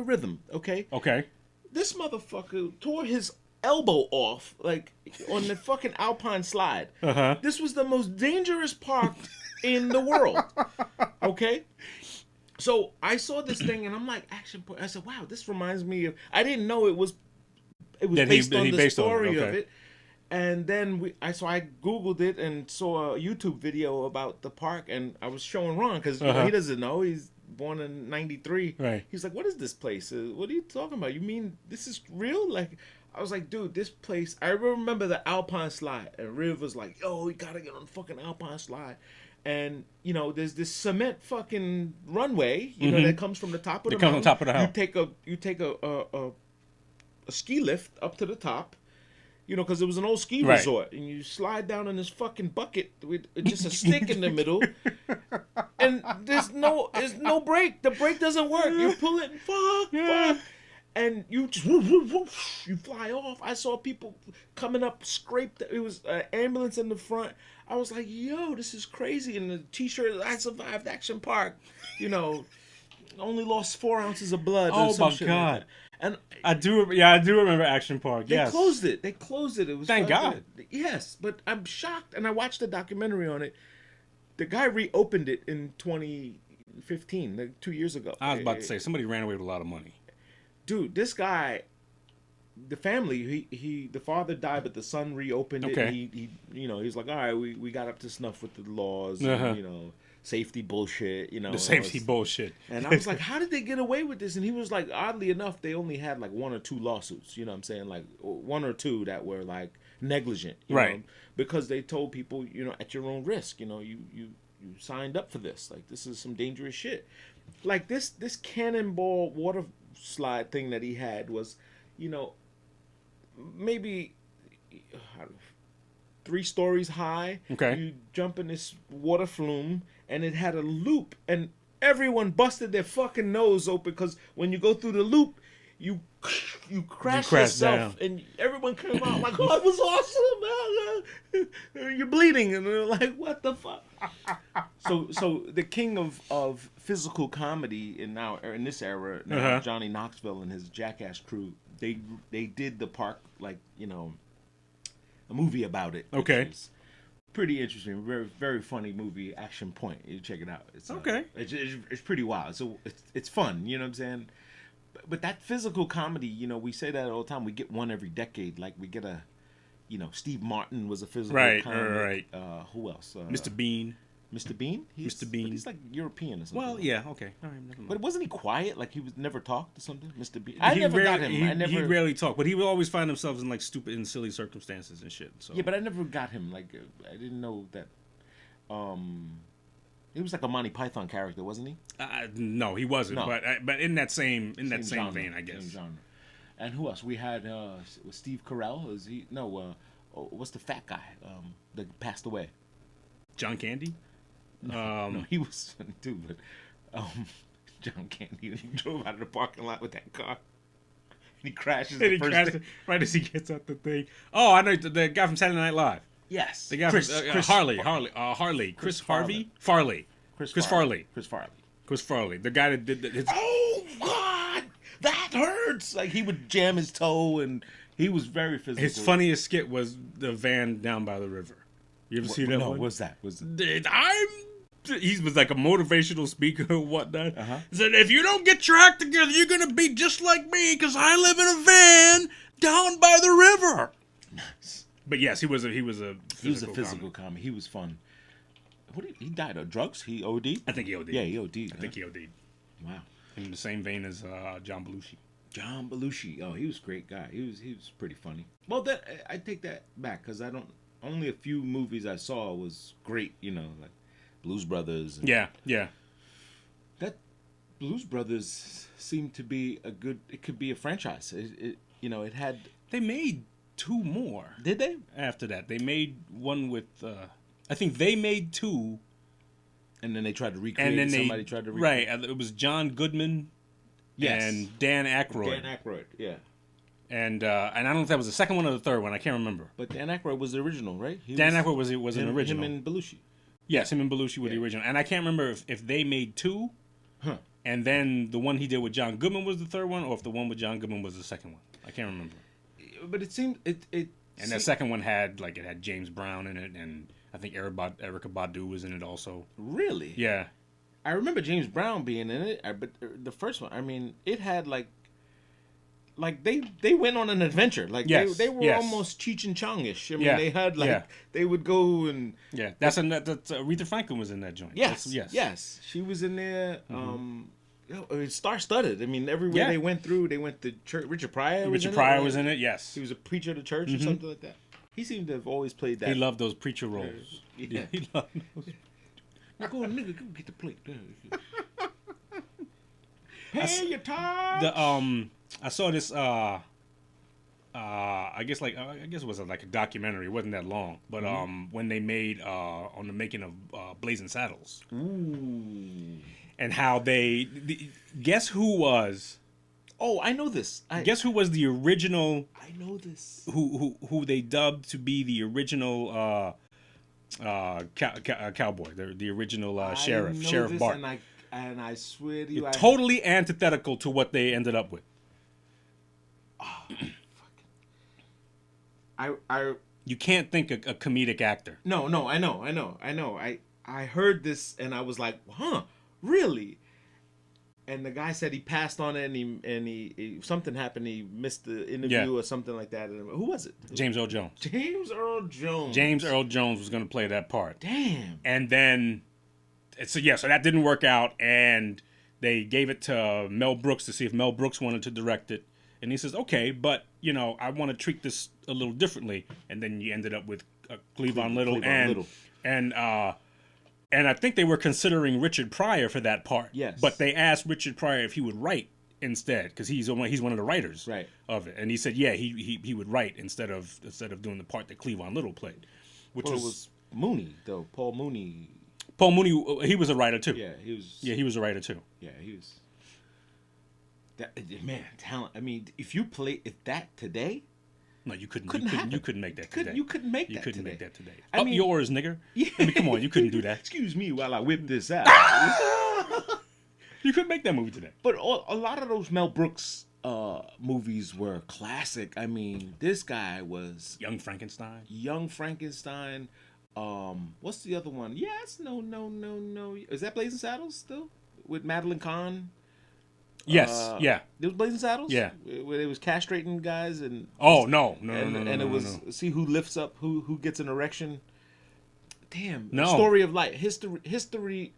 Rhythm, okay? Okay. This motherfucker tore his elbow off, like, on the fucking Alpine slide. Uh-huh. This was the most dangerous park in the world. Okay? So I saw this thing, and I'm like, Action Point. I said, wow, this reminds me of... I didn't know it was based on the story of it. And then I Googled it and saw a YouTube video about the park, and I was showing Ron, because he doesn't know. He's born in 93. Right. He's like, what is this place? What are you talking about? You mean this is real? Like, I was like, dude, this place, I remember the Alpine slide, and Riv was like, yo, we gotta get on the fucking Alpine slide. And, there's this cement fucking runway, that comes from the top of the mountain. Comes on top of the house. You take a a ski lift up to the top. You know, because it was an old ski resort, and you slide down in this fucking bucket with just a stick in the middle, and there's no brake. The brake doesn't work. You pull it, fuck, and you just you fly off. I saw people coming up, scraped. It was an ambulance in the front. I was like, yo, this is crazy. And the T-shirt, I survived Action Park. You know, only lost 4 ounces of blood. Oh my God. Like and I do remember Action Park. They closed it. They closed it. It was thank God. Yes, but I'm shocked, and I watched a documentary on it. The guy reopened it in 2015, like 2 years ago. I was about to say somebody ran away with a lot of money. Dude, this guy, the family, the father died, but the son reopened it. And he he's like, all right, we got up to snuff with the laws, and, safety bullshit, The safety bullshit. And I was like, how did they get away with this? And he was like, oddly enough, they only had like 1 or 2 lawsuits. You know what I'm saying? Like 1 or 2 that were like negligent, you know, because they told people, at your own risk, you signed up for this. Like, this is some dangerous shit. Like this cannonball water slide thing that he had was, maybe 3 stories high. Okay. You jump in this water flume, and it had a loop, and everyone busted their fucking nose open because when you go through the loop, you crash yourself, down. And everyone came out like, "Oh, it was awesome, man. You're bleeding," and they're like, "What the fuck?" So the king of physical comedy in this era, Johnny Knoxville and his Jackass crew, they did the park like a movie about it. Okay. Pretty interesting, very very funny movie. Action Point. You check it out. It's okay. It's pretty wild. So it's fun. You know what I'm saying? But that physical comedy, we say that all the time. We get one every decade. Like we get a, Steve Martin was a physical comic. Right. Who else? Mr. Bean. Mr. Bean? Mr. Bean. He's like European or something. Well, yeah, okay. All right, never mind. But wasn't he quiet? Like he was never talked or something? Mr. Bean. He rarely talked, but he would always find himself in like stupid and silly circumstances and shit. So. Yeah, but I never got him. Like I didn't know that. He was like a Monty Python character, wasn't he? No, he wasn't. No. But in that same genre, vein, I guess. Same genre. And who else? We had was Steve Carell. Is he? No. What's the fat guy that passed away? John Candy. No, he was too. But John Candy, he drove out of the parking lot with that car. And he crashes the first day. Right as he gets out the thing. Oh, I know the guy from Saturday Night Live. Yes. The guy from Harley. Chris Farley. Chris Farley. The guy that did Oh God, that hurts. Like he would jam his toe, and he was very physical. His funniest skit was the van down by the river. You ever see that one? No, what's that? He was like a motivational speaker or whatnot. He said, if you don't get your act together, you're going to be just like me because I live in a van down by the river. Nice. But yes, he was a physical comic. He was fun. He died of drugs? He OD'd? I think he OD'd. Yeah, he OD'd. I think he OD'd. Wow. In the same vein as John Belushi. John Belushi. Oh, he was a great guy. He was pretty funny. Well, I take that back because only a few movies I saw was great, like Blues Brothers. Yeah. That Blues Brothers seemed to be it could be a franchise. It had... They made 2 more. Did they? After that. They made one with, I think they made 2. And then they tried to recreate it. Somebody tried to recreate it. Right. It was John Goodman and Dan Aykroyd. Dan Aykroyd, yeah. And I don't know if that was the second one or the third one. I can't remember. But Dan Aykroyd was the original, right? Dan Aykroyd was an original. Him and Belushi. Yes, him and Belushi were the original. And I can't remember if they made 2, and then the one he did with John Goodman was the third one, or if the one with John Goodman was the second one. I can't remember. But it seemed And the second one had James Brown in it, and I think Erykah Badu was in it also. Really? Yeah. I remember James Brown being in it, but the first one, I mean, it had they went on an adventure. They were almost Cheech and Chong-ish. I mean, they had they would go and that's Aretha Franklin was in that joint. Yes, she was in there. It's star-studded. I mean, everywhere they went through, they went to church. Richard Pryor was in it. Yes, he was a preacher of the church or something like that. He seemed to have always played that. He loved those preacher roles. Yeah, he loved those. Now go get the plate. Pay your tithes. I saw this I guess it was like a documentary. It wasn't that long, but when they made on the making of Blazing Saddles, and how guess who was. Oh, I know this. Guess who was the original? I know this. Who they dubbed to be the original cowboy, the original Sheriff Bart. And I swear to you, totally antithetical to what they ended up with. Oh, fuck. You can't think a comedic actor. No, I know. I heard this and I was like, huh, really? And the guy said he passed on it, and he something happened. He missed the interview or something like that. Who was it? James Earl Jones. James Earl Jones. James Earl Jones was going to play that part. Damn. And then, so that didn't work out, and they gave it to Mel Brooks to see if Mel Brooks wanted to direct it. And he says, okay, but, I want to treat this a little differently. And then you ended up with Cleavon Little. And I think they were considering Richard Pryor for that part. Yes. But they asked Richard Pryor if he would write instead, because he's one of the writers of it. And he said, yeah, he would write instead of doing the part that Cleavon Little played. Which was Mooney, though. Paul Mooney. Paul Mooney, he was a writer, too. Yeah, he was. Yeah, he was a writer, too. Yeah, he was. Man, talent. I mean, if that today... No, you couldn't make that today. You couldn't make that today. Up yours, nigga. Yeah. I mean, come on, you couldn't do that. Excuse me while I whip this out. You couldn't make that movie today. But a lot of those Mel Brooks movies were classic. I mean, this guy was... Young Frankenstein. What's the other one? Yes, no. Is that Blazing Saddles still? With Madeline Kahn? Yes, yeah. It was Blazing Saddles? Yeah. Where it was castrating guys and... Oh, no. And it was, see who lifts up, who gets an erection. Damn. No. Story of Life. The History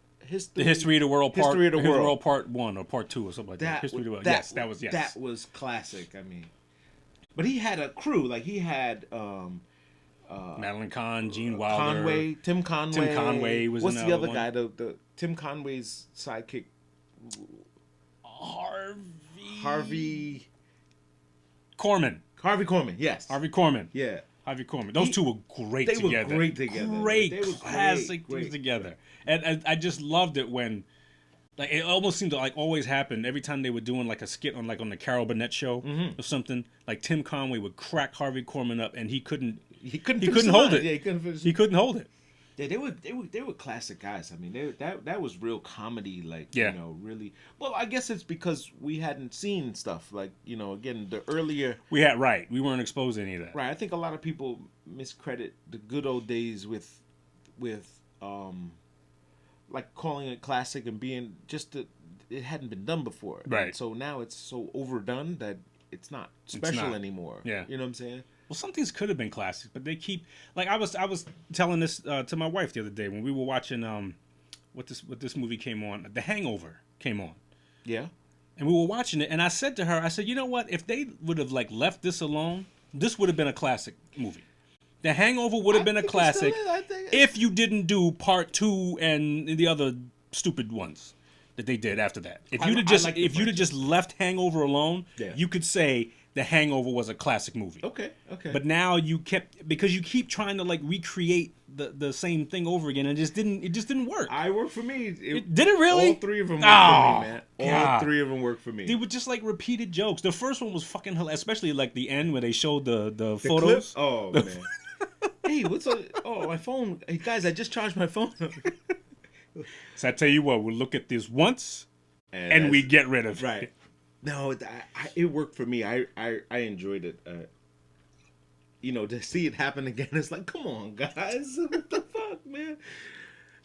of the World Part... History of the World. World Part 1 or Part 2 or something like that. History of the World. Yes. That was classic, I mean. But he had a crew. Like, he had... Madeline Kahn, Gene Wilder. Tim Conway. Was What's in the other one. guy? The Tim Conway's sidekick... Harvey Corman. Harvey Korman, yes. Harvey Korman. Yeah. Harvey Korman. Those two were great together. They were great together. Great classic things together. And I just loved it when, like, it almost seemed to like always happen every time they were doing like a skit on the Carol Burnett show or something. Like Tim Conway would crack Harvey Korman up, and he couldn't hold it. Yeah, he couldn't hold it. Yeah, they were classic guys. I mean, that was real comedy, like, really. Well, I guess it's because we hadn't seen stuff like, again, the earlier. We weren't exposed to any of that. Right. I think a lot of people miscredit the good old days with like calling it classic and being it hadn't been done before. Right. And so now it's so overdone that it's not special anymore. Yeah. You know what I'm saying? Well, some things could have been classics, but they keep like I was telling this to my wife the other day when we were watching what this movie came on. The Hangover came on. Yeah. And we were watching it, and I said to her, you know what? If they would have like left this alone, this would have been a classic movie. The Hangover would have been a classic if you didn't do part 2 and the other stupid ones that they did after that. If you'd have just left Hangover alone, you could say The Hangover was a classic movie. Okay. But now because you keep trying to like recreate the same thing over again, and it just didn't work. I worked for me. Did it really? All 3 of them worked for me, man. All 3 of them worked for me. They were just like repeated jokes. The first one was fucking hilarious, especially like the end where they showed the photos. Clip? Oh man. Hey, what's up? Oh, my phone. Hey guys, I just charged my phone. So I tell you what, we'll look at this once, and we get rid of it. Right. No, it worked for me. I enjoyed it. To see it happen again, it's like, come on, guys. What the fuck, man?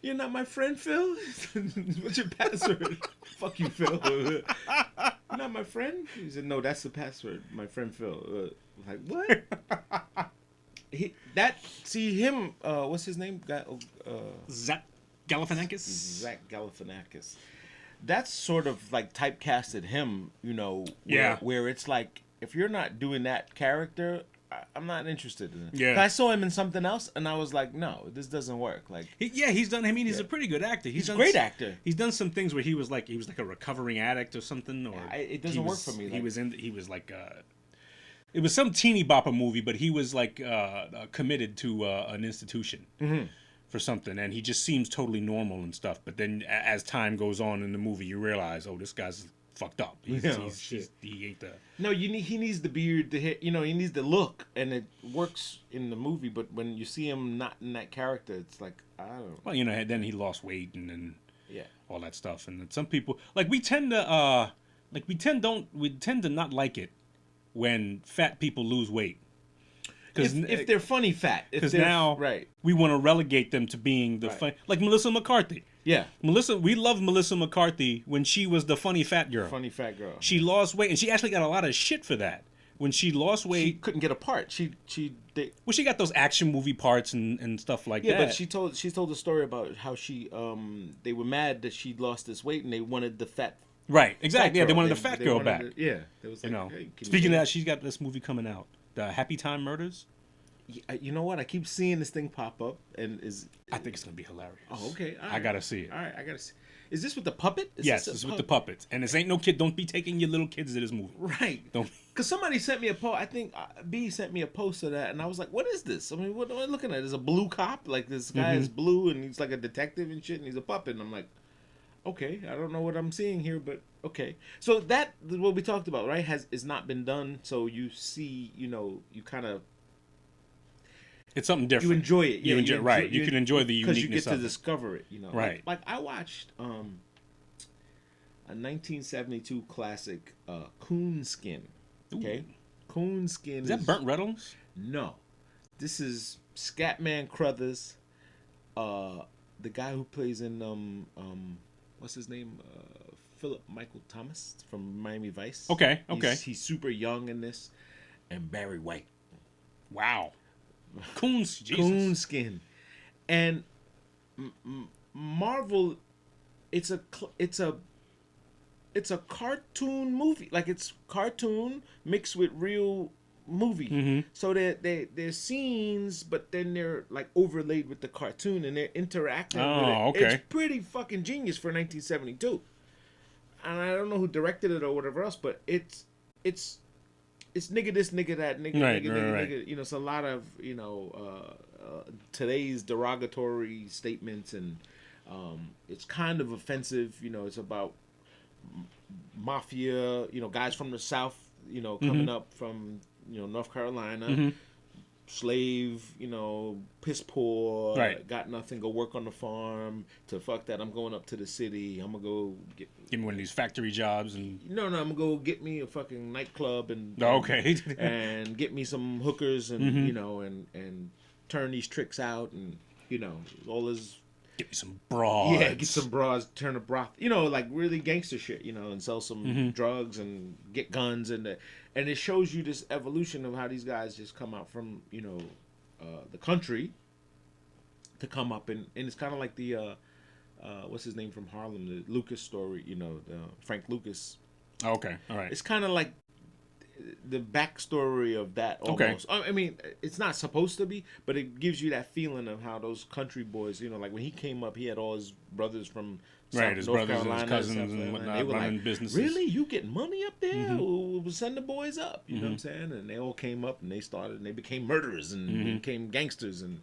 You're not my friend, Phil? What's your password? Fuck you, Phil. Not my friend? He said, no, that's the password. My friend, Phil. Like, what? What's his name? Zach Galifianakis? Zach Galifianakis. That's sort of like typecasted him, where it's like, if you're not doing that character, I'm not interested in it. Yeah. I saw him in something else, and I was like, no, this doesn't work. Like, he's done. I mean, he's a pretty good actor. He's a great actor. He's done some things where he was like a recovering addict or something, or it doesn't work for me. He was like It was some teeny bopper movie, but he was like committed to an institution for something, and he just seems totally normal and stuff. But then as time goes on in the movie, you realize, oh, this guy's fucked up. He ain't the. No, he needs the beard, the hair, he needs the look, and it works in the movie. But when you see him not in that character, it's like I don't know. Well, then he lost weight and then all that stuff, and then some people we tend to not like it when fat people lose weight. If they're funny fat. Because now we want to relegate them to being the fun, like Melissa McCarthy. Yeah. We loved Melissa McCarthy when she was the funny fat girl. Funny fat girl. She lost weight, and she actually got a lot of shit for that. When she lost weight... She couldn't get a part. She got those action movie parts and stuff like that. Yeah, but she told a story about how they were mad that she lost this weight, and they wanted the fat... Right, exactly. They wanted the fat girl back. It was like, hey, speaking of that, she's got this movie coming out. The Happy Time Murders. You know what? I keep seeing this thing pop up, and I think it's gonna be hilarious. Oh, okay. All right. I gotta see it. All right, I gotta see. Is this with the puppet? Yes, it's with the puppets, and this ain't no kid. Don't be taking your little kids to this movie. Right. Don't. Because somebody sent me a post. I think B sent me a post of that, and I was like, "What is this? I mean, what am I looking at? Is a blue cop? Like this guy is blue, and he's like a detective and shit, and he's a puppet." And I'm like, "Okay, I don't know what I'm seeing here, but okay." So that what we talked about, right? Is not been done. So you see, you kind of. It's something different. You enjoy it. Yeah, you can enjoy the uniqueness because you get to discover it. Right. Like I watched a 1972 classic, Coonskin. Okay, Coonskin. Is that Burt Reynolds? No, this is Scatman Crothers. The guy who plays in what's his name? Philip Michael Thomas from Miami Vice. Okay. He's super young in this, and Barry White. Wow. Coonskin, and Marvel. It's a cartoon movie. Like it's cartoon mixed with real movie. So they're scenes, but then they're like overlaid with the cartoon, and they're interacting with it. Okay. It's pretty fucking genius for 1972. And I don't know who directed it or whatever else, but it's nigga this, nigga that, nigga, nigga. It's a lot of today's derogatory statements, and it's kind of offensive. It's about mafia. Guys from the South. Coming up from North Carolina, slave. Piss poor. Right. Got nothing. Go work on the farm. To fuck that, I'm going up to the city. I'm gonna go give me one of these factory jobs and. No, I'm gonna go get me a fucking nightclub and. Okay. and get me some hookers and and turn these tricks out and all this. Get me some bras. Yeah, get some bras, turn a broth. Like really gangster shit. And sell some drugs and get guns and it shows you this evolution of how these guys just come out from the country to come up and it's kind of like the what's his name from Harlem, the Lucas story. The Frank Lucas. Okay, all right. It's kind of like the backstory of that almost. Okay. I mean, it's not supposed to be, but it gives you that feeling of how those country boys, like when he came up, he had all his brothers from his North brothers Carolina and his cousins and whatnot, they were running like, businesses. Really? You get money up there? We'll send the boys up. You know what I'm saying? And they all came up and they started and they became murderers and became gangsters and,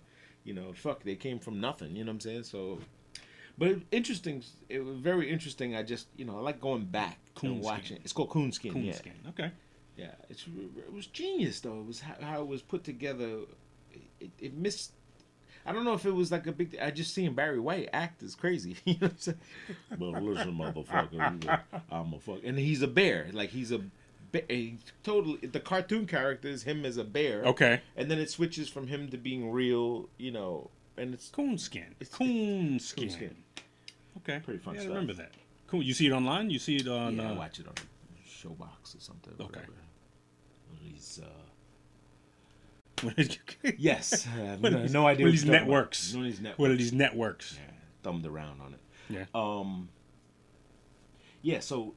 they came from nothing. You know what I'm saying? So, but interesting. It was very interesting. I just, I like going back and watching. It's called Coonskin. Coonskin. Yeah. Okay. Yeah, it was genius though. It was how it was put together. It missed. I don't know if it was like a big. I just seen Barry White act is crazy. You know what I'm saying? Well, listen, motherfucker, I'm a fuck, and he's a bear. Like he's totally the cartoon character is him as a bear. Okay, and then it switches from him to being real. And it's Coonskin. It's Coonskin. Okay, pretty fun stuff. I remember that. Cool. You see it online? You see it on? Yeah, I watch it on Showbox or something. Okay. Yes. No idea. What are these networks? What are these networks? Yeah, thumbed around on it. Yeah. Yeah. So,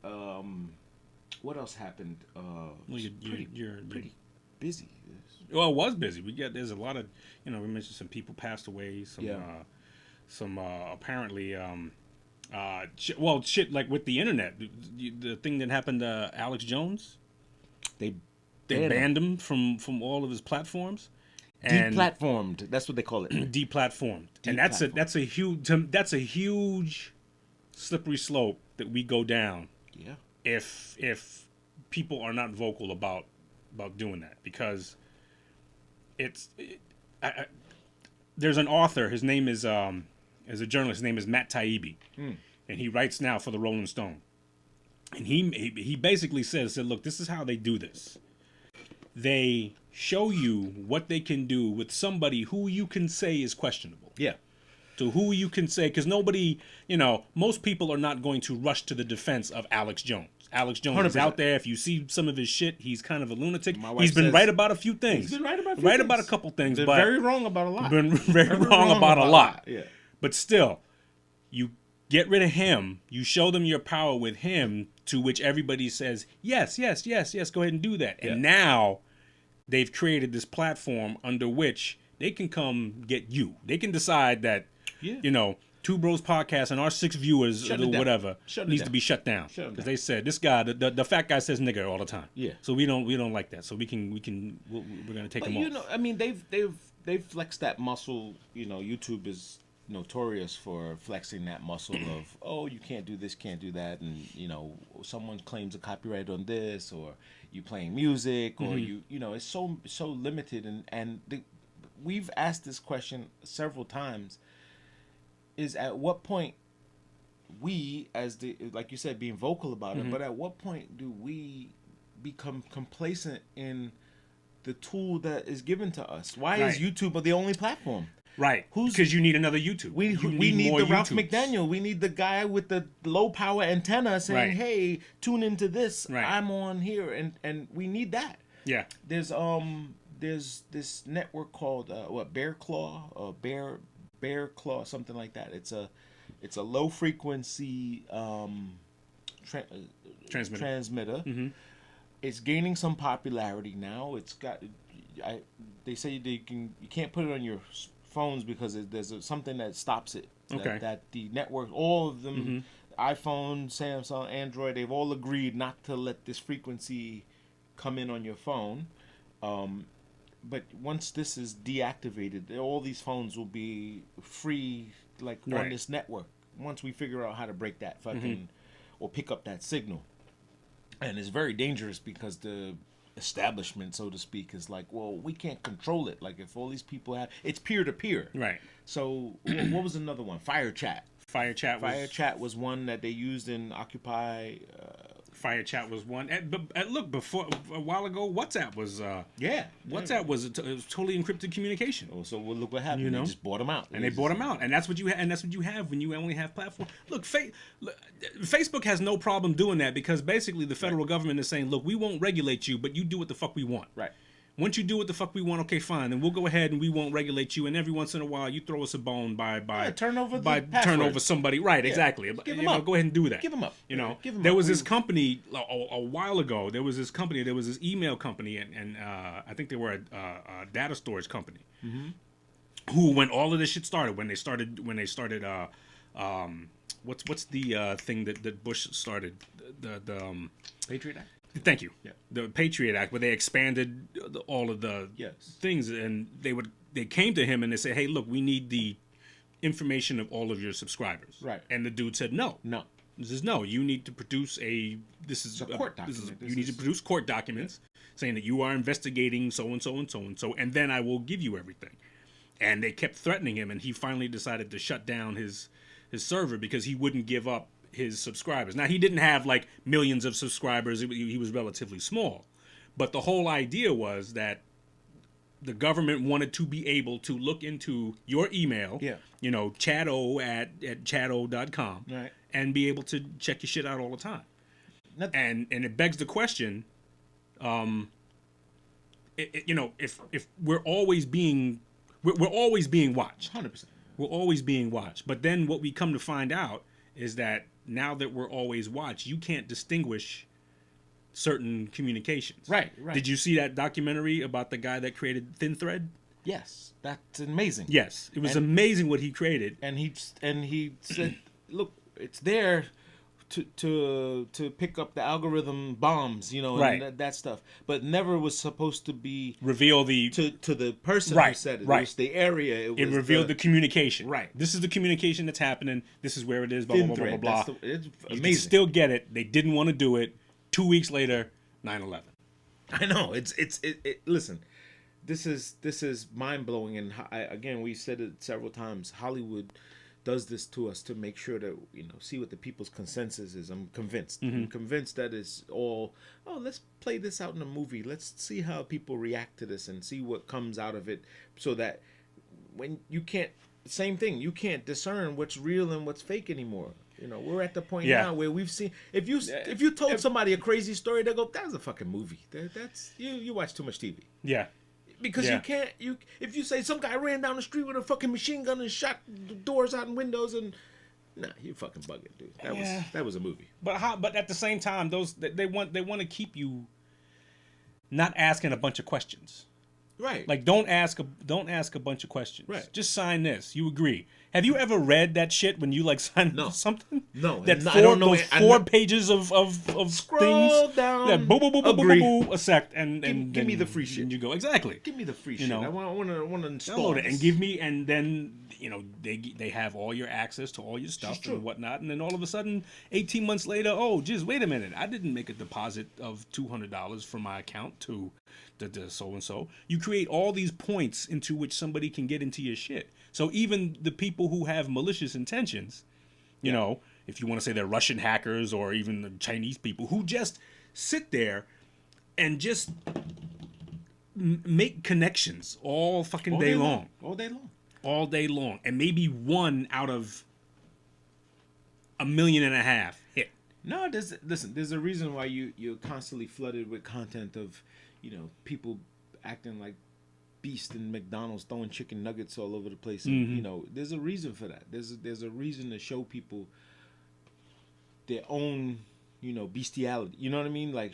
what else happened? Well, you're pretty busy. Well, it was busy. There's a lot of we mentioned some people passed away. Some apparently shit like with the internet. The thing that happened to Alex Jones. They banned him from all of his platforms. And Deplatformed. That's what they call it. Deplatformed. And that's a huge slippery slope that we go down. Yeah. If people are not vocal about doing that, because there's an author. His name is a journalist. His name is Matt Taibbi, and he writes now for the Rolling Stone. And he basically said, look, this is how they do this. They show you what they can do with somebody who you can say is questionable. Yeah. To who you can say, because nobody, most people are not going to rush to the defense of Alex Jones. Alex Jones 100%. Is out there. If you see some of his shit, he's kind of a lunatic. He's been right about a few things. He's been right about about a couple things. Been but very wrong about a lot. Been very wrong about a lot. Yeah. But still, you get rid of him. You show them your power with him, to which everybody says, yes, go ahead and do that. Yeah. And now they've created this platform under which they can come get you. They can decide that, Two Bros Podcast and our 6 viewers or whatever needs to be shut down, because they said this guy, the fat guy, says nigger all the time. Yeah. So we don't like that. So we're gonna take him off. I mean, they've flexed that muscle. YouTube is notorious for flexing that muscle of, oh, you can't do this, can't do that, and someone claims a copyright on this, or you playing music, or it's so limited, and we've asked this question several times. Is at what point we, as like you said, being vocal about it, but at what point do we become complacent in the tool that is given to us? Why is YouTube the only platform? Right. Because you need another YouTube. We need the Ralph McDaniels. We need the guy with the low power antenna saying, "Hey, tune into this. I'm on here," and we need that. Yeah. There's this network called Bear Claw, Bear Claw, something like that. It's a low frequency transmitter. Mm-hmm. It's gaining some popularity now. It's got. They say you can't put it on your phones because there's something that stops it. Okay. That the network, all of them, iPhone, Samsung, Android, they've all agreed not to let this frequency come in on your phone. But once this is deactivated, all these phones will be free, on this network. Once we figure out how to break that fucking, or pick up that signal. And it's very dangerous because the establishment, so to speak, is like, well, we can't control it. Like, if all these people have, it's peer-to-peer. Right. So, what was another one? Fire Chat. Fire Chat was one that they used in Occupy. Fire Chat was one. But look, before a while ago, WhatsApp was WhatsApp was totally encrypted communication. Oh, so look what happened. They just bought them out. And they bought them out, and that's what you have when you only have platform. Look, Facebook has no problem doing that, because basically the federal government is saying, look, we won't regulate you, but you do what the fuck we want. Right. Once you do what the fuck we want, okay, fine, then we'll go ahead and we won't regulate you. And every once in a while, you throw us a bone by turn over somebody. Right, exactly. Give them up. Go ahead and do that. Give them up. There was this company a while ago. There was this email company, and I think they were a data storage company, who, when all of this shit started, when they started, what's the thing that Bush started, the Patriot Act. Thank you. Yeah. The Patriot Act, where they expanded all of the things, and they came to him and they said, "Hey, look, we need the information of all of your subscribers." Right. And the dude said, "No. This is no. You need to produce a court document. You need to produce court documents saying that you are investigating so and so and so and so, and then I will give you everything." And they kept threatening him, and he finally decided to shut down his server because he wouldn't give up his subscribers. Now, he didn't have millions of subscribers. He was relatively small. But the whole idea was that the government wanted to be able to look into your email, chatto at chatto.com, and be able to check your shit out all the time. And it begs the question, if we're always being watched. 100%. We're always being watched. But then what we come to find out is that now that we're always watched, you can't distinguish certain communications. Right. Did you see that documentary about the guy that created Thin Thread? Yes, that's amazing. Yes, it was amazing what he created. And he said, "Look, it's there to pick up the algorithm bombs, you know, and that stuff, but never was supposed to be reveal the to the person who said it. Right. It was the area. It revealed the communication. Right. This is the communication that's happening. This is where it is. Blah blah blah blah blah. It's amazing. You can still get it. They didn't want to do it. 2 weeks later, 9/11. I know. It. Listen, this is mind blowing, and again, we said it several times. Hollywood does this to us to make sure that, you know, see what the people's consensus is. I'm convinced. Mm-hmm. I'm convinced that it's all, let's play this out in a movie. Let's see how people react to this and see what comes out of it, so that when you can't, same thing, you can't discern what's real and what's fake anymore. You know, we're at the point now where we've seen, if you told somebody a crazy story, they go, "That's a fucking movie. That's you watch too much TV." Yeah. Because you can't, if you say some guy ran down the street with a fucking machine gun and shot doors out and windows, and you fucking bugging, dude. That was a movie. But at the same time, they want to keep you not asking a bunch of questions. Right. Like don't ask a bunch of questions. Right. Just sign this. You agree. Have you ever read that shit when you like signed something? No. That four pages of scroll things down. That boo boo boo boo boo boo a sec and give me the free shit. And you go exactly. Give me the free shit. I want to install it and give me, and then you know they have all your access to all your stuff and whatnot, and then all of a sudden 18 months later, wait a minute, I didn't make a deposit of $200 from my account to the so and so. You create all these points into which somebody can get into your shit. So even the people who have malicious intentions, you know, if you want to say they're Russian hackers or even the Chinese people who just sit there and just make connections all fucking day long. All day long. All day long. And maybe one out of 1.5 million hit. No, there's a reason why you're constantly flooded with content of, you know, people acting like Beast in McDonald's throwing chicken nuggets all over the place. And, you know, there's a reason for that. There's a reason to show people their own, you know, bestiality. You know what I mean? Like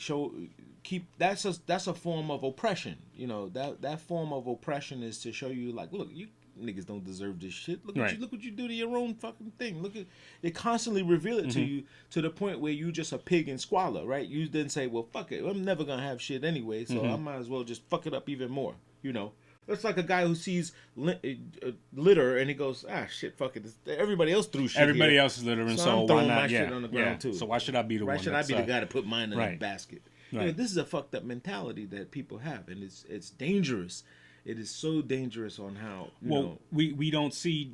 that's a form of oppression. You know, that form of oppression is to show you, like, look, you niggas don't deserve this shit. Look what you do to your own fucking thing. Look at, they constantly reveal it to you, to the point where you just a pig in squalor, right? You then say, well, fuck it, I'm never gonna have shit anyway, so I might as well just fuck it up even more. You know, it's like a guy who sees litter and he goes, shit, fuck it. Everybody else threw shit. Everybody else is littering, so I'm throwing why not? my shit on the ground too. So why should I be the one? Why should I be the guy to put mine in the basket? Right. You know, this is a fucked up mentality that people have, and it's dangerous. It is so dangerous on how. We don't see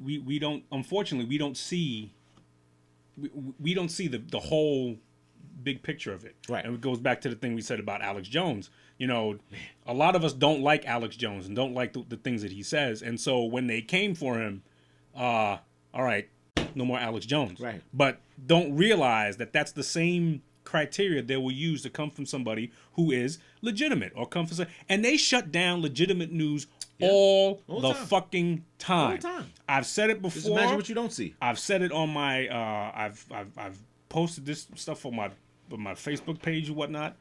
the whole big picture of it. Right. And it goes back to the thing we said about Alex Jones. You know, a lot of us don't like Alex Jones and don't like the things that he says. And so when they came for him, all right, no more Alex Jones. Right. But don't realize that that's the same criteria they will use to come from somebody who is legitimate or come from, and they shut down legitimate news all the fucking time. All the time. I've said it before. Just imagine what you don't see. I've said it on my I've posted this stuff on my Facebook page and whatnot.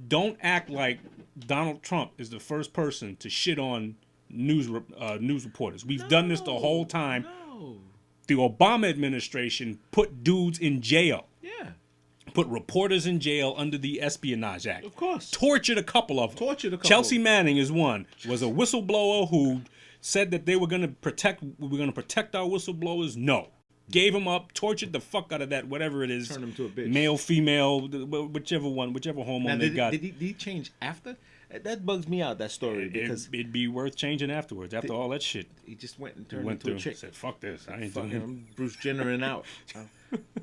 Don't act like Donald Trump is the first person to shit on news reporters. We've done this the whole time. No. The Obama administration put dudes in jail. Yeah. Put reporters in jail under the Espionage Act. Of course. Tortured a couple of them. Chelsea Manning is one. Was a whistleblower who said that we were going to protect our whistleblowers. No. Gave him up, tortured the fuck out of that, whatever it is. Turned him to a bitch. Male, female, whichever hormone they got. Did he change after? That bugs me out, that story, because it'd be worth changing afterwards. After all that shit, he just went and turned into a chick. Said, "Fuck this, I ain't doing it." I'm Bruce Jennering out.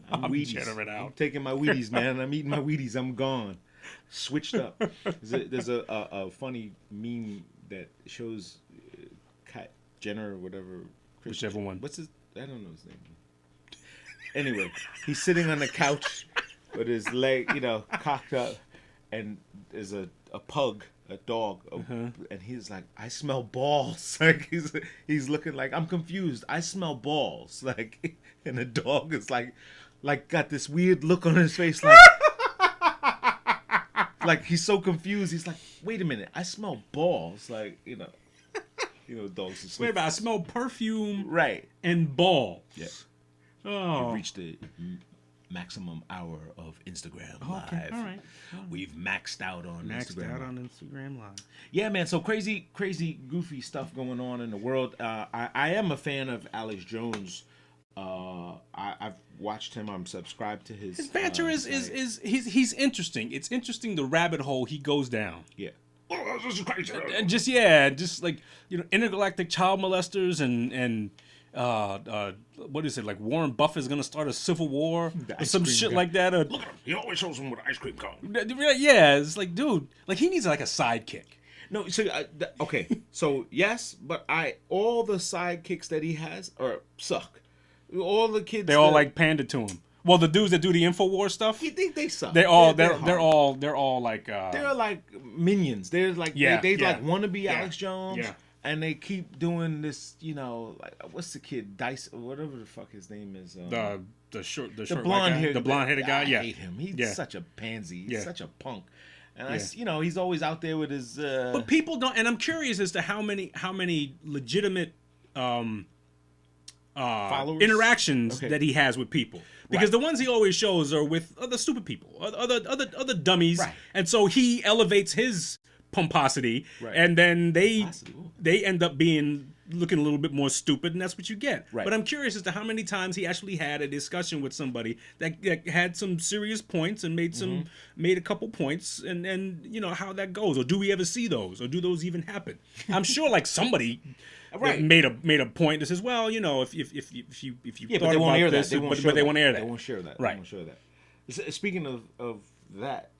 I'm Jennering out. I'm taking my Wheaties, man. I'm eating my Wheaties. I'm gone. Switched up. There's a funny meme that shows Kat Jenner or whatever. Whichever one. What's his? I don't know his name. Anyway, he's sitting on the couch with his leg, cocked up, and there's a pug, a dog, and he's like, "I smell balls." Like he's looking like, "I'm confused. I smell balls." Like, and the dog is like got this weird look on his face, like he's so confused. He's like, "Wait a minute, I smell balls." Like, dogs. Wait a minute, I smell perfume, right, and ball. Yeah. Oh. You reached the maximum hour of Instagram Live. Okay, all right. We've maxed out on Instagram Live. Yeah, man. So crazy, goofy stuff going on in the world. I am a fan of Alex Jones. I've watched him. I'm subscribed to his banter is he's interesting. It's interesting the rabbit hole he goes down. Yeah. Oh, this is crazy. And just like intergalactic child molesters and what is it, like Warren Buffett's gonna start a civil war or some shit guy. like that. Look at him. He always shows him with an ice cream cone. Yeah, it's like, dude, like he needs like a sidekick. No, so okay, so yes, but all the sidekicks that he has suck. All the kids, they all like pander to him. Well, the dudes that do the InfoWars stuff, they suck. They're all like they're like minions. They're like they like want to be Alex Jones. Yeah. And they keep doing this, like what's the kid, Dice, whatever the fuck his name is. The short blonde hair, the blonde headed guy. I hate him. He's such a pansy. He's such a punk. And he's always out there with his. But people don't. And I'm curious as to how many legitimate followers, interactions that he has with people. Because the ones he always shows are with other stupid people, other dummies, and so he elevates his pomposity, and then they end up looking a little bit more stupid, and that's what you get. But I'm curious as to how many times he actually had a discussion with somebody that had some serious points and made a couple points, and how that goes, or do we ever see those, or do those even happen? I'm sure like somebody made a point that says, well, if you thought about this, but they won't air that. They won't share that. Right. They won't share that. Speaking of that,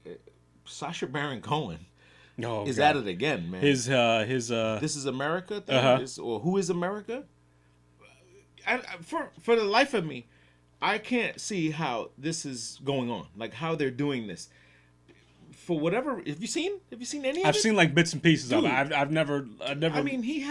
Sacha Baron Cohen. Is at it again, man. His This Is America thing, or Who Is America? For the life of me, I can't see how this is going on. Like how they're doing this. For whatever, have you seen any of it? I've seen like bits and pieces of it. I've never. I mean, he's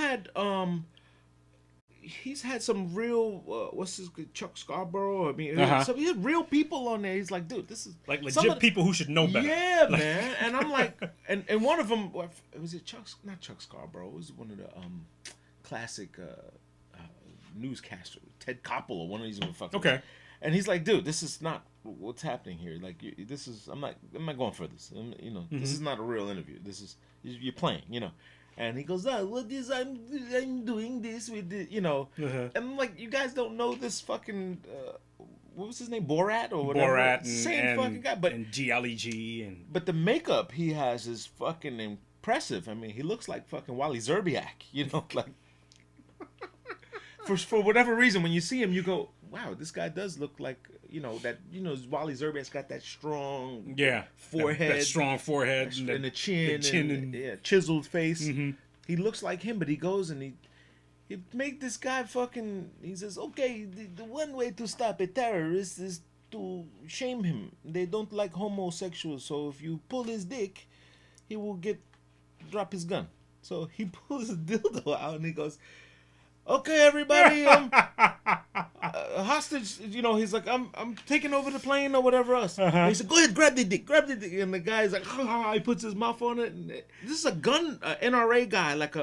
had some real what's his Chuck Scarborough. I mean, so he had real people on there. He's like, dude, this is like legit people who should know better. Yeah, man. And I'm like, and one of them was it not Chuck Scarborough. It was one of the classic newscasters, Ted Koppel or one of these motherfuckers. Okay. And he's like, dude, this is not what's happening here. Like, this is I'm not going for this. This is not a real interview. This is you're playing. And he goes, what is I'm doing this with the, And I'm like, you guys don't know this fucking, what was his name, Borat or whatever? Borat Same fucking guy. And GLEG. But the makeup he has is fucking impressive. I mean, he looks like fucking Wally Zerbiak, like. For whatever reason, when you see him, you go, wow, this guy does look like, Wally Zerbiak's got that strong forehead. That strong forehead. And the chin. And chiseled face. Mm-hmm. He looks like him, but he goes and he make this guy fucking, he says, okay, the one way to stop a terrorist is to shame him. They don't like homosexuals, so if you pull his dick, he will drop his gun. So he pulls his dildo out and he goes, okay, everybody, hostage. He's like, I'm taking over the plane or whatever else. And he said, go ahead, grab the dick. And the guy's like, he puts his mouth on it. And this is a gun, NRA guy, like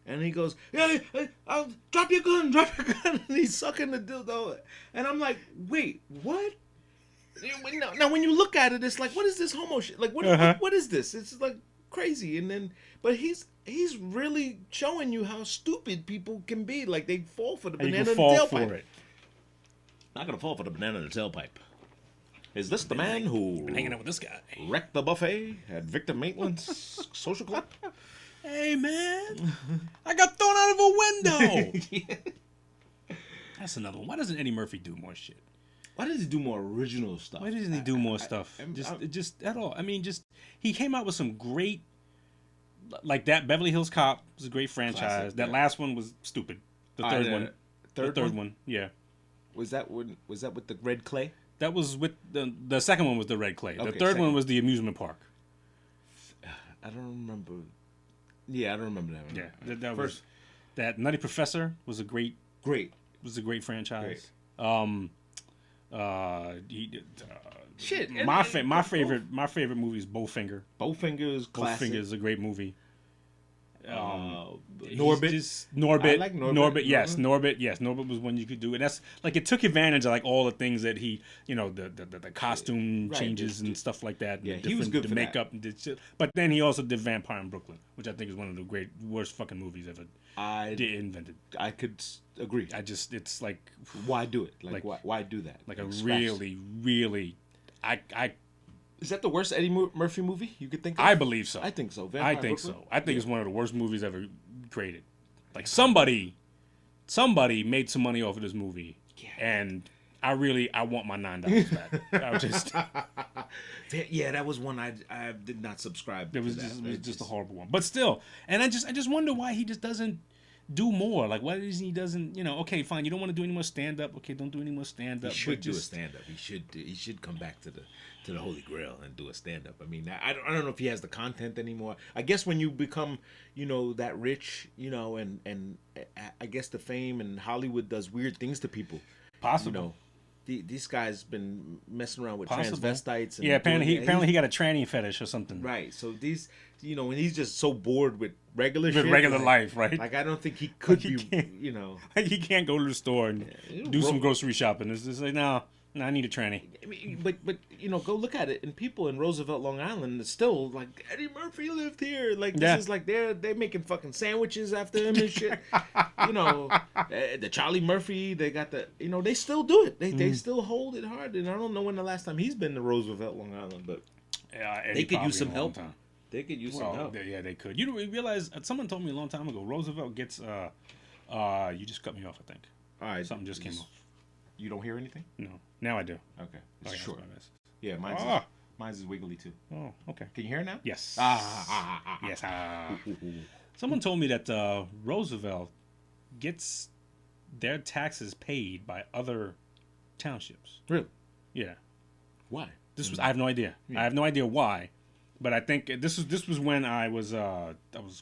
and he goes, yeah, I'll drop your gun. And he's sucking the dildo. And I'm like, wait, what? Now, when you look at it, it's like, what is this homo shit? Like, what is this? It's like crazy. But he's really showing you how stupid people can be. Like, they fall for the banana in the tailpipe. Not gonna fall for the banana in the tailpipe. Is this the man who been hanging out with this guy? Wrecked the buffet at Victor Maitland's social club? Hey, man, I got thrown out of a window. Yeah. That's another one. Why doesn't Eddie Murphy do more shit? Why does he do more original stuff? Why doesn't he do more stuff? Just at all. I mean, he came out with some great. Like that Beverly Hills Cop was a great franchise. Classic, that last one was stupid. The third one, yeah. Was that with the red clay? That was with the second one was the red clay. The third one was the amusement park. I don't remember. Yeah, I don't remember that one. Yeah, that was that Nutty Professor was a great franchise. Great. Shit. My favorite movie is Bowfinger. Bowfinger is classic. Bowfinger is a great movie. Norbit. I like Norbit. Norbit. Yes, Norbit was one you could do, and that's like it took advantage of like all the things that he, the costume changes and stuff like that. Yeah, and he was good the for makeup that. and did shit. But then he also did Vampire in Brooklyn, which I think is one of the worst fucking movies ever invented. I could agree. It's like Why do it? Like why do that? Like a really, Is that the worst Eddie Murphy movie you could think of? I believe so. I think so. I think it's one of the worst movies ever created. Like somebody made some money off of this movie, and I want my $9 back. I just that was one I did not subscribe. It was just a horrible one, but still, and I just wonder why he just doesn't do more. Like why he doesn't? Okay, fine. You don't want to do any more stand up. Okay, don't do any more stand up. He should do a stand up. He should come back to the Holy Grail and do a stand up. I mean, I don't know if he has the content anymore. I guess when you become that rich, and I guess the fame and Hollywood does weird things to people. Possible. This guy's been messing around with transvestites. And apparently he got a tranny fetish or something. Right. So these, when he's just so bored with regular life, right? Like I don't think he could be, He can't go to the store and do some grocery shopping. It's just like, no, I need a tranny. I mean, but go look at it. And people in Roosevelt, Long Island, it's still like Eddie Murphy lived here. Like this is like they're making fucking sandwiches after him and shit. The Charlie Murphy, they got they still do it. They still hold it hard. And I don't know when the last time he's been to Roosevelt, Long Island, but they could use some help. They could use some help. Yeah, they could. You realize someone told me a long time ago. Roosevelt gets. You just cut me off. I think. All right. Something just came off. You don't hear anything? No. Now I do. Okay. It's short. Yeah, mine's is wiggly too. Oh, okay. Can you hear it now? Yes. Yes. Someone told me that Roosevelt gets their taxes paid by other townships. Really? Yeah. Why? I have no idea. Yeah. I have no idea why. But I think this was when I was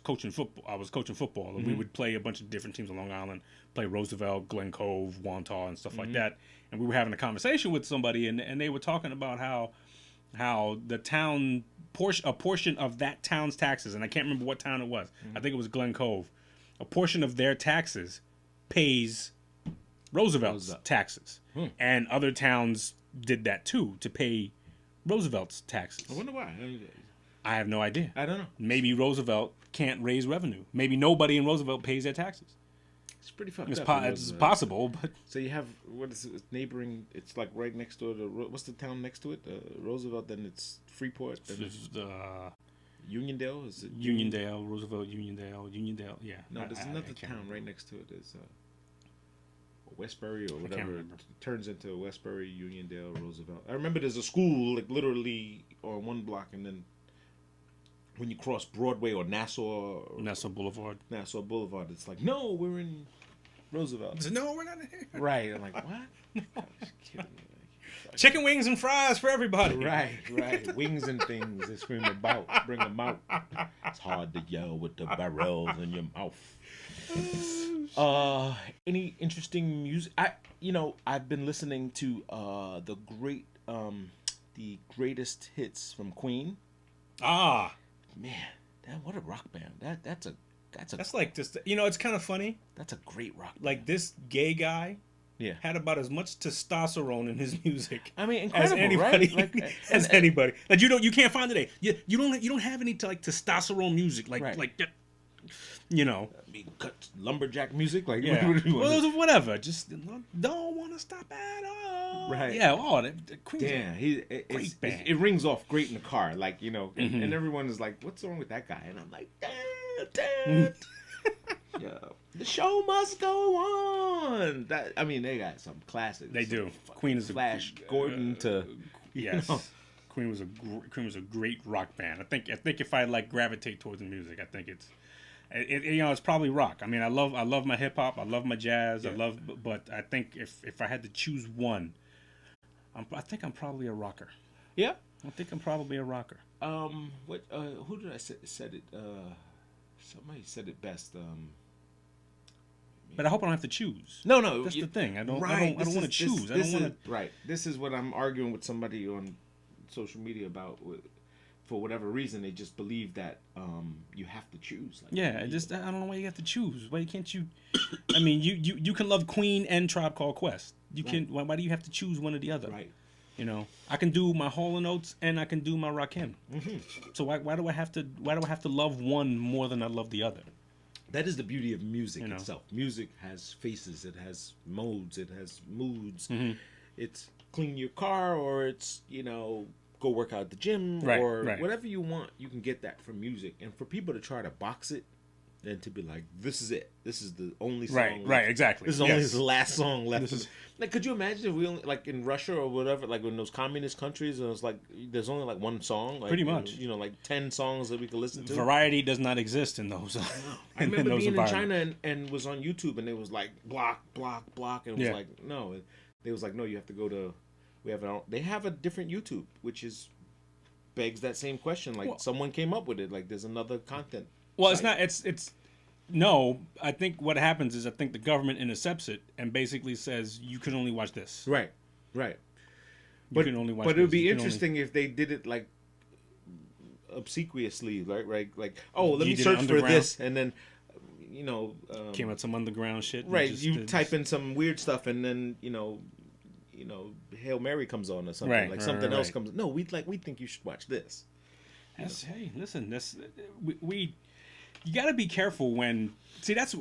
coaching football. And we would play a bunch of different teams on Long Island, play Roosevelt, Glen Cove, Wantagh, and stuff like that. And we were having a conversation with somebody, and they were talking about how the town a portion of that town's taxes, and I can't remember what town it was. I think it was Glen Cove. A portion of their taxes pays Roosevelt's taxes, and other towns did that too to pay Roosevelt's taxes. I wonder why. I have no idea. I don't know. Maybe Roosevelt can't raise revenue. Maybe nobody in Roosevelt pays their taxes. It's pretty fucked up. It's possible, but so you have what is it? Neighboring. It's like right next door to what's the town next to it? Roosevelt. Then it's Freeport. Then Uniondale. Is it Uniondale? Roosevelt, Uniondale. Yeah. No, there's another town right next to it. There's Westbury or whatever. It turns into Westbury, Uniondale, Roosevelt. I remember there's a school like literally on one block, and then when you cross Broadway or Nassau Boulevard, it's like, no, we're in Roosevelt. No, we're not in here. Right. I'm like, what? No. Just kidding. Chicken wings and fries for everybody. Right. Wings and things they scream about. Bring them out. It's hard to yell with the barrels in your mouth. Any interesting music? I've been listening to the greatest hits from Queen. Man, what a rock band. That's like just it's kind of funny. That's a great rock band. Like this gay guy had about as much testosterone in his music. I mean, incredible, as anybody, right? as anybody. Like you can't find today. You don't have any testosterone music like lumberjack music, like whatever. Just don't want to stop at all. Right. Yeah. Queen's great band. It rings off great in the car, like and everyone is like, "What's wrong with that guy?" And I'm like, "Damn." Yeah. The show must go on. They got some classics. They do. Queen is Flash Gordon to yes. Queen was a great rock band. I think if I gravitate towards the music, I think it's probably rock. I mean, I love my hip hop. I love my jazz. Yeah. But I think if I had to choose one, I think I'm probably a rocker. Yeah. I think I'm probably a rocker. Who did I said it? Somebody said it best. But I hope I don't have to choose. No. That's the thing. I don't want to choose. Right. This is what I'm arguing with somebody on social media about. for whatever reason, they just believe that you have to choose. Like, I don't know why you have to choose. Why can't you? I mean, you can love Queen and Tribe Called Quest. You can. Why do you have to choose one or the other? Right. You know, I can do my Hall & Oates and I can do my Rakim. Mm-hmm. So why do I have to love one more than I love the other? That is the beauty of music itself. Music has faces. It has modes. It has moods. Mm-hmm. It's clean your car, or it's, go work out at the gym, or whatever you want. You can get that from music. And for people to try to box it, and to be like, this is it. This is the only song left. Right, exactly. This is only the last song left. Like, could you imagine if we only, like in Russia or whatever, like in those communist countries, and it's like there's only like one song, like, pretty much, like 10 songs that we could listen to. Variety does not exist in those. I remember being in China and was on YouTube, and it was like block, and it was like no, they was like no, you have to go to. They have a different YouTube, which begs that same question. Like someone came up with it. Like there's another content. Well, site. It's not. No. I think what happens is the government intercepts it and basically says you can only watch this. Right. You can only watch. But it would be interesting if they did it like obsequiously, right? Like, oh, let me search for this, and then came out some underground shit. Right. You type in some weird stuff, and then Hail Mary comes on or something. Like something else comes. No, we think you should watch this. Hey, listen, we you got to be careful when that's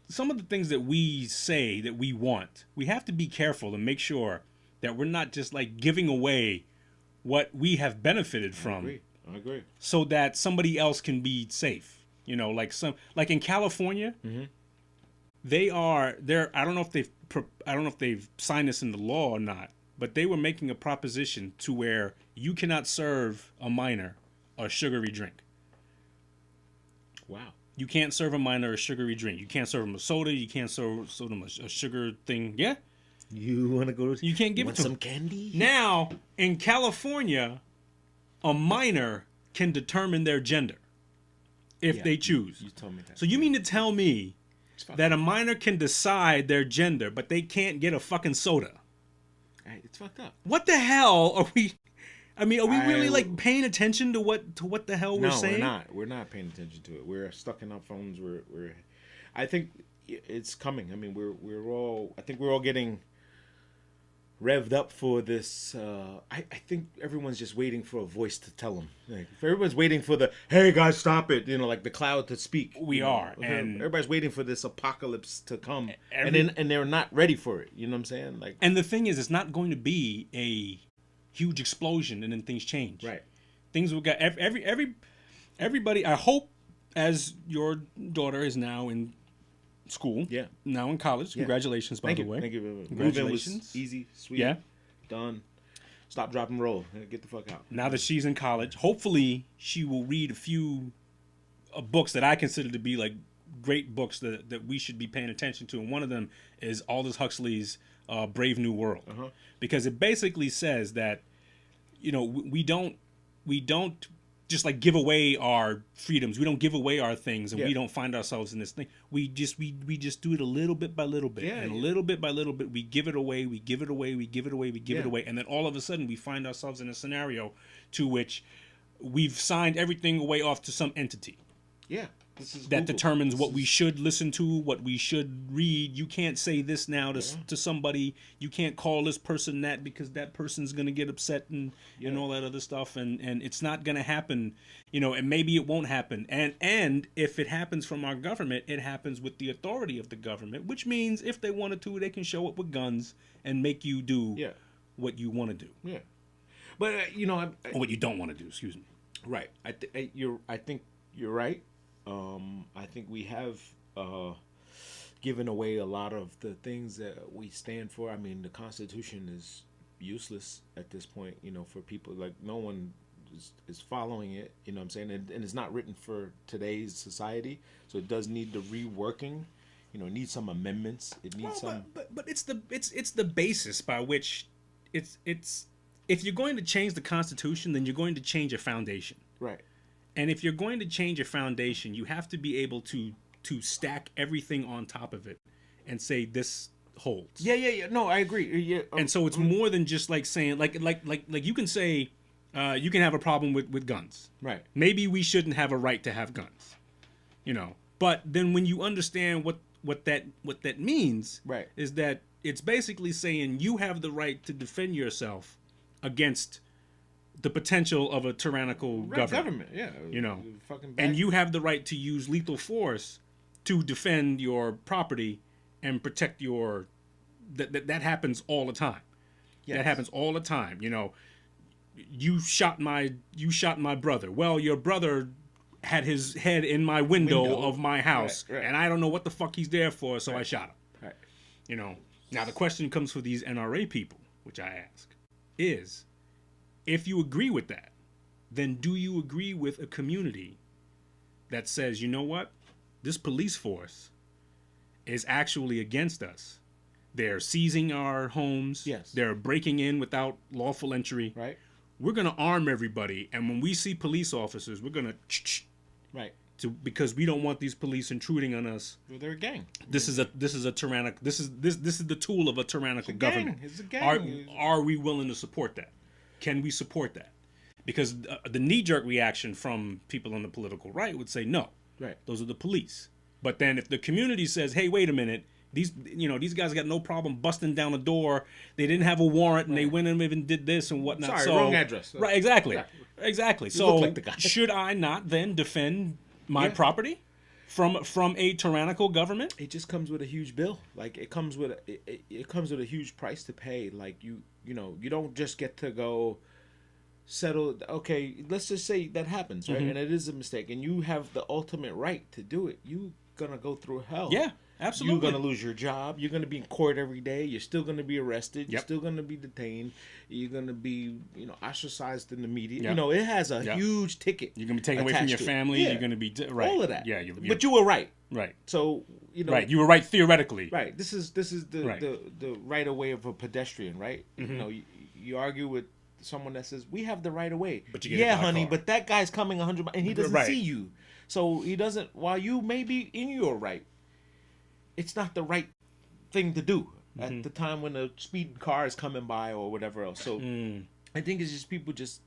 some of the things that we say that we want. We have to be careful and make sure that we're not just like giving away what we have benefited from. I agree. So that somebody else can be safe. Like in California, mm-hmm. I don't know if they've signed this into law or not, but they were making a proposition to where you cannot serve a minor a sugary drink. Wow. You can't serve a minor a sugary drink. You can't serve them a soda. You can't serve them a sugar thing. Yeah. You want to go to... You can't give it to some them. Candy? Now, in California, a minor can determine their gender if they choose. You told me that. So you mean to tell me that a minor can decide their gender, but they can't get a fucking soda? It's fucked up. What the hell are we... I mean, are we really like paying attention to what the hell we're saying? No, we're not. We're not paying attention to it. We're stuck in our phones. I think it's coming. I mean, we're all getting revved up for this. I think everyone's just waiting for a voice to tell them. Like, if everyone's waiting for the hey guys, stop it. Like the cloud to speak. We are, and everybody's waiting for this apocalypse to come, and they're not ready for it. You know what I'm saying? Like, and the thing is, it's not going to be a huge explosion and then things change. Right. Things will get everybody. I hope, as your daughter is now in school. Yeah. Now in college. Yeah. Congratulations, by the way. Thank you. Congratulations. Was easy, sweet. Yeah. Done. Stop, drop, and roll. Get the fuck out. Now that she's in college, hopefully she will read a few books that I consider to be like great books that we should be paying attention to, and one of them is Aldous Huxley's Brave New World, because it basically says that we don't just like give away our freedoms, we don't give away our things, and we don't find ourselves in this thing. We just do it a little bit by little bit, and little bit by little bit we give it away, and then all of a sudden we find ourselves in a scenario to which we've signed everything away off to some entity. Yeah. That determines what we should listen to, what we should read. You can't say this now to somebody. You can't call this person that because that person's going to get upset and all that other stuff. And it's not going to happen, and maybe it won't happen. And if it happens from our government, it happens with the authority of the government, which means if they wanted to, they can show up with guns and make you do what you want to do. Yeah. But, or what you don't want to do, excuse me. Right. I think you're right. I think we have given away a lot of the things that we stand for. I mean, the Constitution is useless at this point, for people. Like, no one is following it, you know what I'm saying? And it's not written for today's society, so it does need the reworking. It needs some amendments. It needs But it's the basis by which it's if you're going to change the Constitution, then you're going to change a foundation. Right. And if you're going to change a foundation, you have to be able to stack everything on top of it and say this holds. Yeah. No, I agree. Yeah. And so it's more than just like saying like you can say you can have a problem with guns. Right. Maybe we shouldn't have a right to have guns. You know. But then when you understand what that means, right, is that it's basically saying you have the right to defend yourself against the potential of a tyrannical government. Yeah. You know. And you have the right to use lethal force to defend your property and protect your that happens all the time. Yes. That happens all the time. You know, you shot my brother. Well, your brother had his head in my window of my house, right. And I don't know what the fuck he's there for, so I shot him. Right. You know. Now the question comes for these NRA people, which I ask, is if you agree with that, then do you agree with a community that says, you know what, this police force is actually against us. They're seizing our homes. Yes. They're breaking in without lawful entry. Right. We're going to arm everybody, and when we see police officers, we're going to right. Because we don't want these police intruding on us. Well, they're a gang. This is a tyrannical. This is the tool of a tyrannical government. It's a gang. Are we willing to support that? Can we support that? Because the knee-jerk reaction from people on the political right would say no. Right. Those are the police. But then if the community says, hey, wait a minute, these guys got no problem busting down a door. They didn't have a warrant, and they went in and did this and whatnot. Sorry, wrong address. Right, exactly. You so look like the guy. Should I not then defend my property from a tyrannical government? It just comes with a huge bill. Like it comes with a huge price to pay. Like you don't just get to go settle. Okay, let's just say that happens, right? And it is a mistake, and you have the ultimate right to do it. You gonna go through hell. Yeah, absolutely. You're gonna lose your job. You're gonna be in court every day. You're still gonna be arrested. You're still gonna be detained. You're gonna be, ostracized in the media. Yep. It has a huge ticket. You're gonna be taken away from your family. You're gonna be right. All of that. Yeah, but you were right. Right. So right. You were right theoretically. Right. This is the right of way of a pedestrian. Right. Mm-hmm. You argue with someone that says we have the right of way. But you get honey, but that guy's coming 100 miles and he doesn't see you. So he doesn't. While you may be in your right, it's not the right thing to do at the time when a speeding car is coming by or whatever else. So I think it's just people just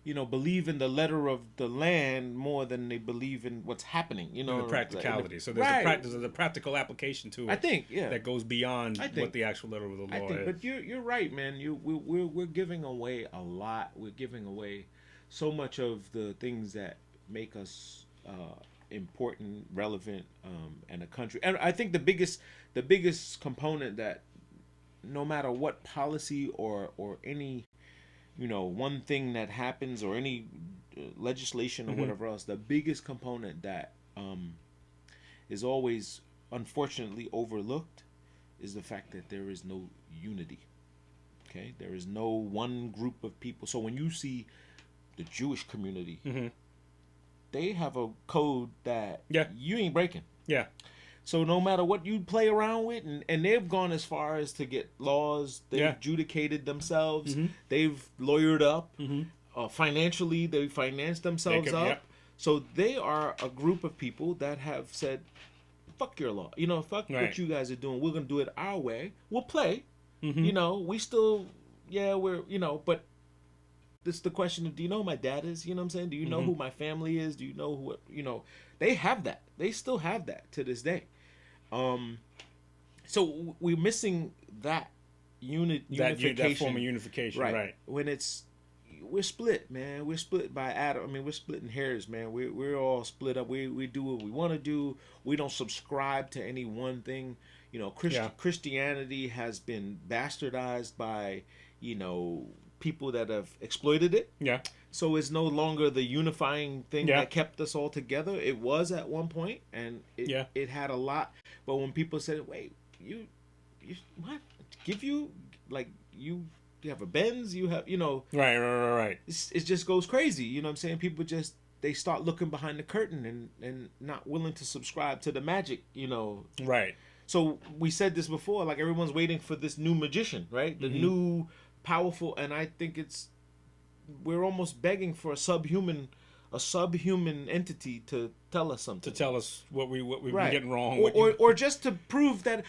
believe in the letter of the land more than they believe in what's happening. The practicality. So there's the practical application to it. I think that goes beyond what the actual letter of the law is. But you're right, man. We're giving away a lot. We're giving away so much of the things that make us important, relevant, and a country. And I think the biggest component that no matter what policy or any one thing that happens or any legislation or whatever else, the biggest component that is always unfortunately overlooked is the fact that there is no unity. Okay, there is no one group of people. So when you see the Jewish community, they have a code that you ain't breaking. Yeah. So no matter what you play around with, and they've gone as far as to get laws, they've adjudicated themselves, they've lawyered up, financially they financed themselves up. Yep. So they are a group of people that have said, fuck your law. Fuck what you guys are doing. We're going to do it our way. We'll play. We still, we're, but it's the question of, do you know who my dad is? You know what I'm saying? Do you know who my family is? Do you know who, they have that. They still have that to this day. So we're missing that unification. That form of unification, right. When we're split, man. We're split by Adam. I mean, we're splitting hairs, man. We're all split up. We do what we want to do. We don't subscribe to any one thing. Christianity has been bastardized by, people that have exploited it. Yeah. So it's no longer the unifying thing that kept us all together. It was at one point, and it had a lot. But when people said, "Wait, you what? Give you like you have a Benz? You have right." It just goes crazy. You know what I'm saying? People just they start looking behind the curtain and not willing to subscribe to the magic. Right. So we said this before. Like everyone's waiting for this new magician, right? The new powerful, and I think we're almost begging for a subhuman entity to tell us something, to tell us what we've been getting wrong, or just to prove that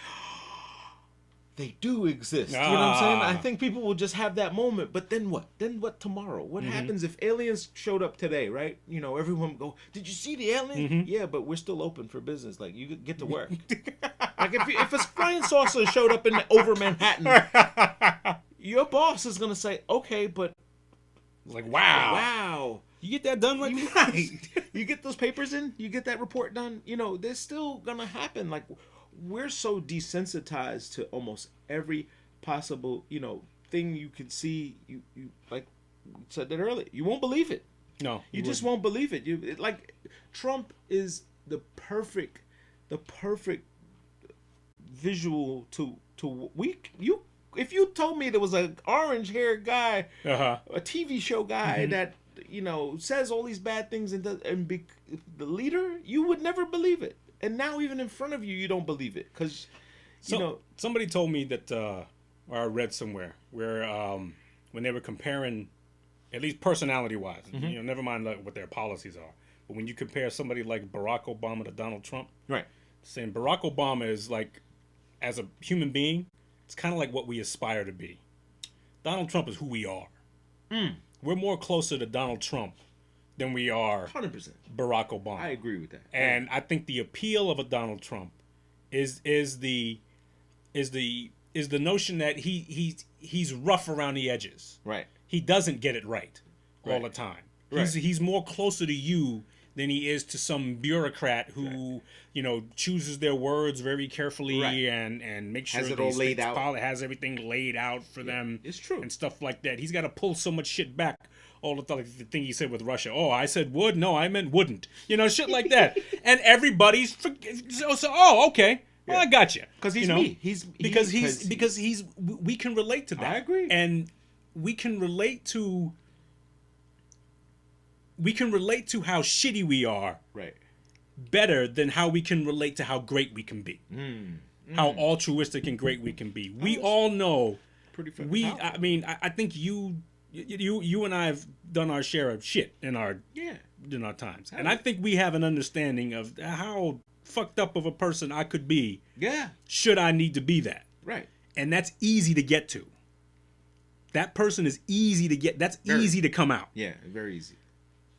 they do exist. You know what I'm saying? I think people will just have that moment, but then what? Then what tomorrow? What happens if aliens showed up today, right? You know, everyone would go, did you see the alien? Yeah, but we're still open for business. Like, you get to work. Like, if a flying saucer showed up over Manhattan, your boss is going to say, okay, but... Like, wow. Wow. You get that done right? You get those papers in? You get that report done? You know, there's still going to happen. Like... We're so desensitized to almost every possible, you know, thing you can see. You like said that earlier. You won't believe it. No, you just won't believe it. Like Trump is the perfect visual to if you told me there was an orange haired guy, a TV show guy that you know says all these bad things and be the leader, you would never believe it. And now, even in front of you, you don't believe it because, you know. Somebody told me that, or I read somewhere where when they were comparing, at least personality-wise, you know, never mind like what their policies are, but when you compare somebody like Barack Obama to Donald Trump, right? Saying Barack Obama is like, as a human being, it's kind of like what we aspire to be. Donald Trump is who we are. We're more closer to Donald Trump than we are 100% Barack Obama. I agree with that. And I think the appeal of a Donald Trump is the notion that he's rough around the edges. Right. He doesn't get it right all the time. Right. He's more closer to you than he is to some bureaucrat who, you know, chooses their words very carefully and makes sure has it all laid out. Has everything laid out for them. It's true. And stuff like that. He's got to pull so much shit back. All the thing he said with Russia. Oh, I said would. No, I meant wouldn't. You know, shit like that. And everybody's okay. Well, I got you. Because he's me. Because we can relate to that. I agree. And we can relate to how shitty we are. Right. Better than how we can relate to how great we can be. How altruistic and great we can be. We all know. Pretty I mean, I think you and I have done our share of shit in our times, and I think we have an understanding of how fucked up of a person I could be. Yeah. Should I need to be that? Right. And that's easy to get to. That person is easy to get. That's easy to come out. Yeah, very easy.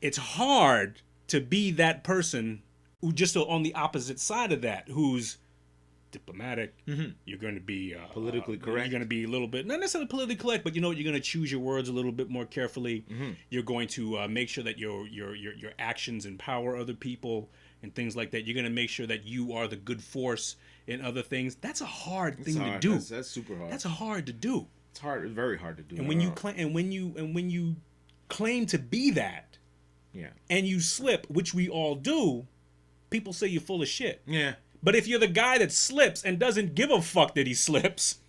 It's hard to be that person who just on the opposite side of that, who's diplomatic. You're going to be politically correct. You're going to be a little bit not necessarily politically correct, but you know you're going to choose your words a little bit more carefully. You're going to make sure that your actions empower other people and things like that. You're going to make sure that you are the good force in other things. That's a hard thing to do. That's super hard. That's hard to do. It's hard. It's very hard to do. And when you claim to be that, and you slip, which we all do, people say you're full of shit. Yeah. But if you're the guy that slips and doesn't give a fuck that he slips,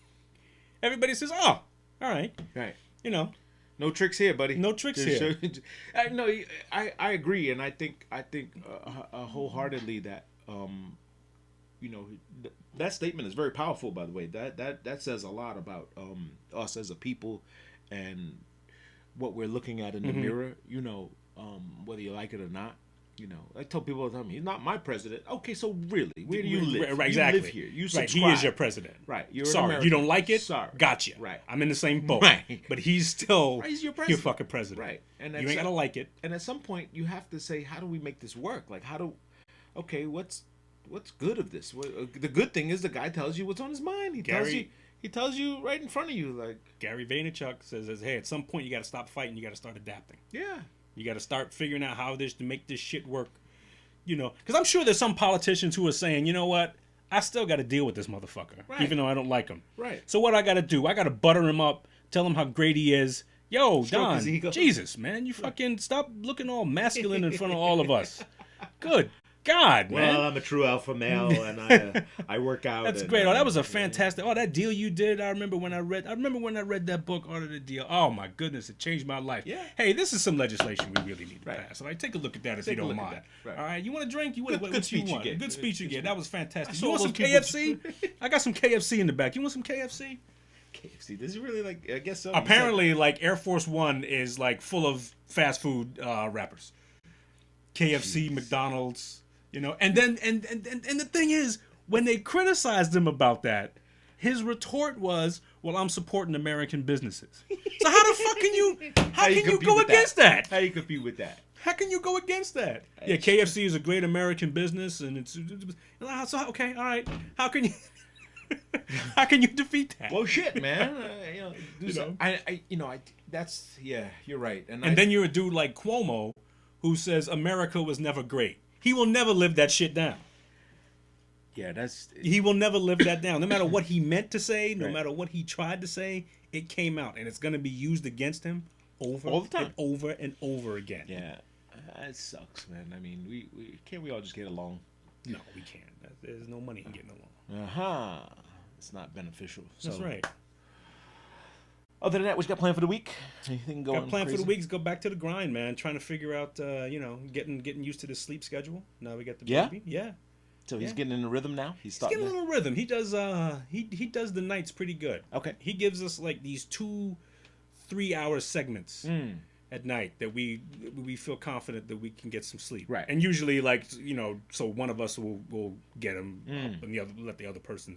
everybody says, "Oh, all right." Right. You know, no tricks here, buddy. No tricks here. No, I agree, and I think wholeheartedly that you know that statement is very powerful. By the way, that says a lot about us as a people and what we're looking at in the mirror. You know, whether you like it or not. You know, I tell people all the time, he's not my president. Okay, so really, where do you live? Right, exactly. You live here. You subscribe. Right, he is your president. Right. You're sorry, you don't like it? Sorry. Gotcha. Right. I'm in the same boat. Right. But he's still he's your president. your fucking president. Right. And you ain't gotta like it. And at some point, you have to say, how do we make this work? Like, what's good of this? The good thing is the guy tells you what's on his mind. He tells you right in front of you. Like Gary Vaynerchuk says, hey, at some point you got to stop fighting. You got to start adapting. Yeah. You got to start figuring out how to make this shit work. You know, because I'm sure there's some politicians who are saying, you know what, I still got to deal with this motherfucker, even though I don't like him. Right. So what I got to do? I got to butter him up, tell him how great he is. Yo, Don, Jesus, man, you fucking stop looking all masculine in front of all of us. Good God, man. Well, I'm a true alpha male, and I work out. That's great. Oh, that was a fantastic. Oh, that deal you did. I remember when I read that book, Art of the Deal. Oh my goodness, it changed my life. Yeah. Hey, this is some legislation we really need to pass. All right, take a look at that if you don't mind. Right. All right, you want a drink? Good speech you get. Good speech you get. That was fantastic. You want some KFC? I got some KFC in the back. You want some KFC? KFC. This is really like, I guess so. Apparently, like Air Force One is like full of fast food wrappers. KFC, Jeez. McDonald's. You know, and then and the thing is, when they criticized him about that, His retort was, "Well, I'm supporting American businesses." So how the fuck can you go against that? How you compete with that? How can you go against that? Yeah, KFC is a great American business, and it's so okay. All right, how can you? How can you defeat that? Well, shit, man. That's you're right. And then you're a dude like Cuomo, who says America was never great. He will never live that shit down. Yeah, he will never live that down. No matter what he meant to say, no right. matter what he tried to say, it came out, and it's going to be used against him all the time, and over and over again. Yeah, it sucks, man. I mean, we can't we all just get along? No, we can't. There's no money in getting along. It's not beneficial. That's right. Other than that, what you got planned for the week? Anything going? Got planned for the week is go back to the grind, man. Trying to figure out, getting used to the sleep schedule. Now we got the baby. Yeah. So he's getting in the rhythm now. He's getting a little rhythm. He does. He does the nights pretty good. Okay. He gives us like these 2-3 hour segments at night that we feel confident that we can get some sleep. Right. And usually, so one of us will get him up, and let the other person,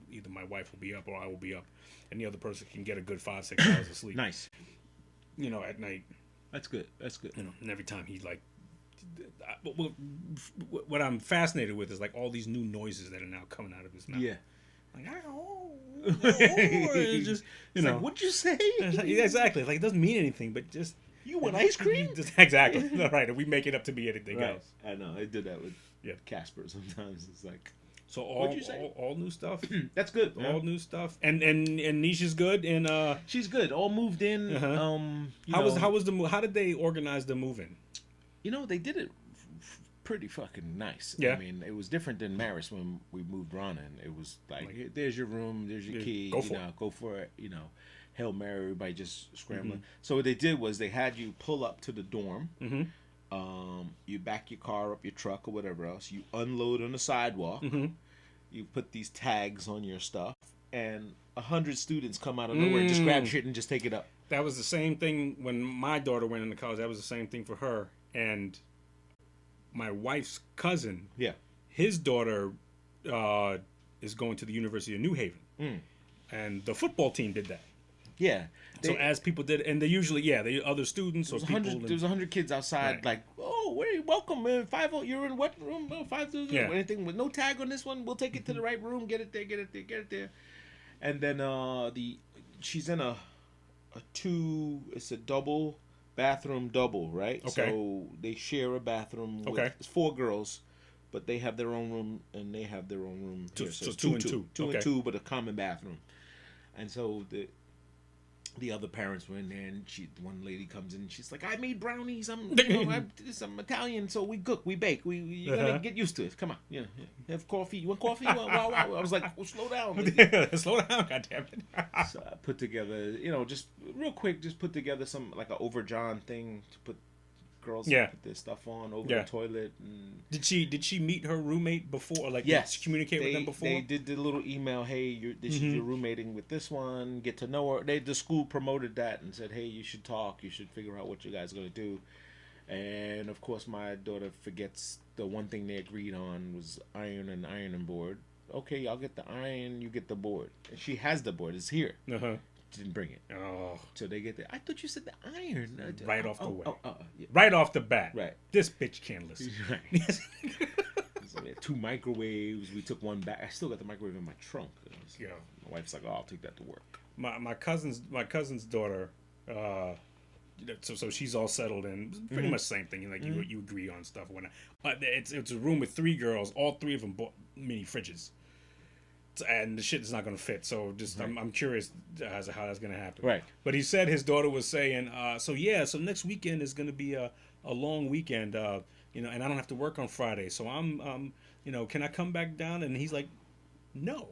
either my wife will be up or I will be up, and the other person can get a good 5-6 hours of sleep. Nice. At night. That's good. And every time he what I'm fascinated with is like all these new noises that are now coming out of his mouth. Yeah. Like, it's just, like, what'd you say? Exactly. Like, it doesn't mean anything, but just... You want ice cream? Exactly. Right. We make it up to be anything else. I know. I did that with Casper sometimes. It's like... So all new stuff. That's good. All new stuff. And Nisha's good. And she's good. All moved in. How did they organize the move-in? They did it pretty fucking nice. Yeah. I mean, it was different than Maris when we moved Ron in. It was like there's your room, there's your key. Go for it. Hail Mary, everybody just scrambling. So what they did was they had you pull up to the dorm. You back your car up, your truck or whatever else. You unload on the sidewalk. You put these tags on your stuff, and 100 students come out of nowhere and just grab shit and just take it up. That was the same thing when my daughter went into college. That was the same thing for her. And my wife's cousin, his daughter is going to the University of New Haven. And the football team did that. Yeah. So as people did, and they usually, they other students or people. There was 100 kids outside, like, welcome, man. 5, you're in what room? 5, anything with no tag on this one. We'll take it to the right room. Get it there. And then she's in it's a double bathroom double, right? Okay. So they share a bathroom. It's 4 girls, but they have their own room and they have their own room. So 2 and 2. 2 and 2, but a common bathroom. And so the other parents were in there, and one lady comes in and she's like, I made brownies. I'm Italian, so we cook, we bake. You're gonna get used to it. Come on, have coffee. You want coffee? Wow. I was like, slow down. Slow down, goddammit. So I put together, just real quick, put together some like an over John thing to put girls put their stuff on over the toilet. And did she meet her roommate before? Like, yes, did she communicate with them before? They did the little email. Hey, you're roommating with this one. Get to know her. The school promoted that and said, hey, you should talk. You should figure out what you guys are gonna do. And of course, my daughter forgets the one thing they agreed on was ironing board. Okay, I'll get the iron. You get the board. And she has the board. It's here. Didn't bring it. Oh. So they get there. I thought you said the iron. Right off the way. Right off the bat. Right. This bitch can't listen. Right. So we had 2 microwaves. We took one back. I still got the microwave in my trunk. My wife's like, I'll take that to work. My cousin's daughter, so she's all settled in. Pretty much the same thing. Like you agree on stuff. It's a room with 3 girls. All 3 of them bought mini fridges. And the shit is not going to fit. So I'm curious as to how that's going to happen. Right. But he said his daughter was saying, so next weekend is going to be a long weekend, and I don't have to work on Friday. So I'm, can I come back down? And he's like, no.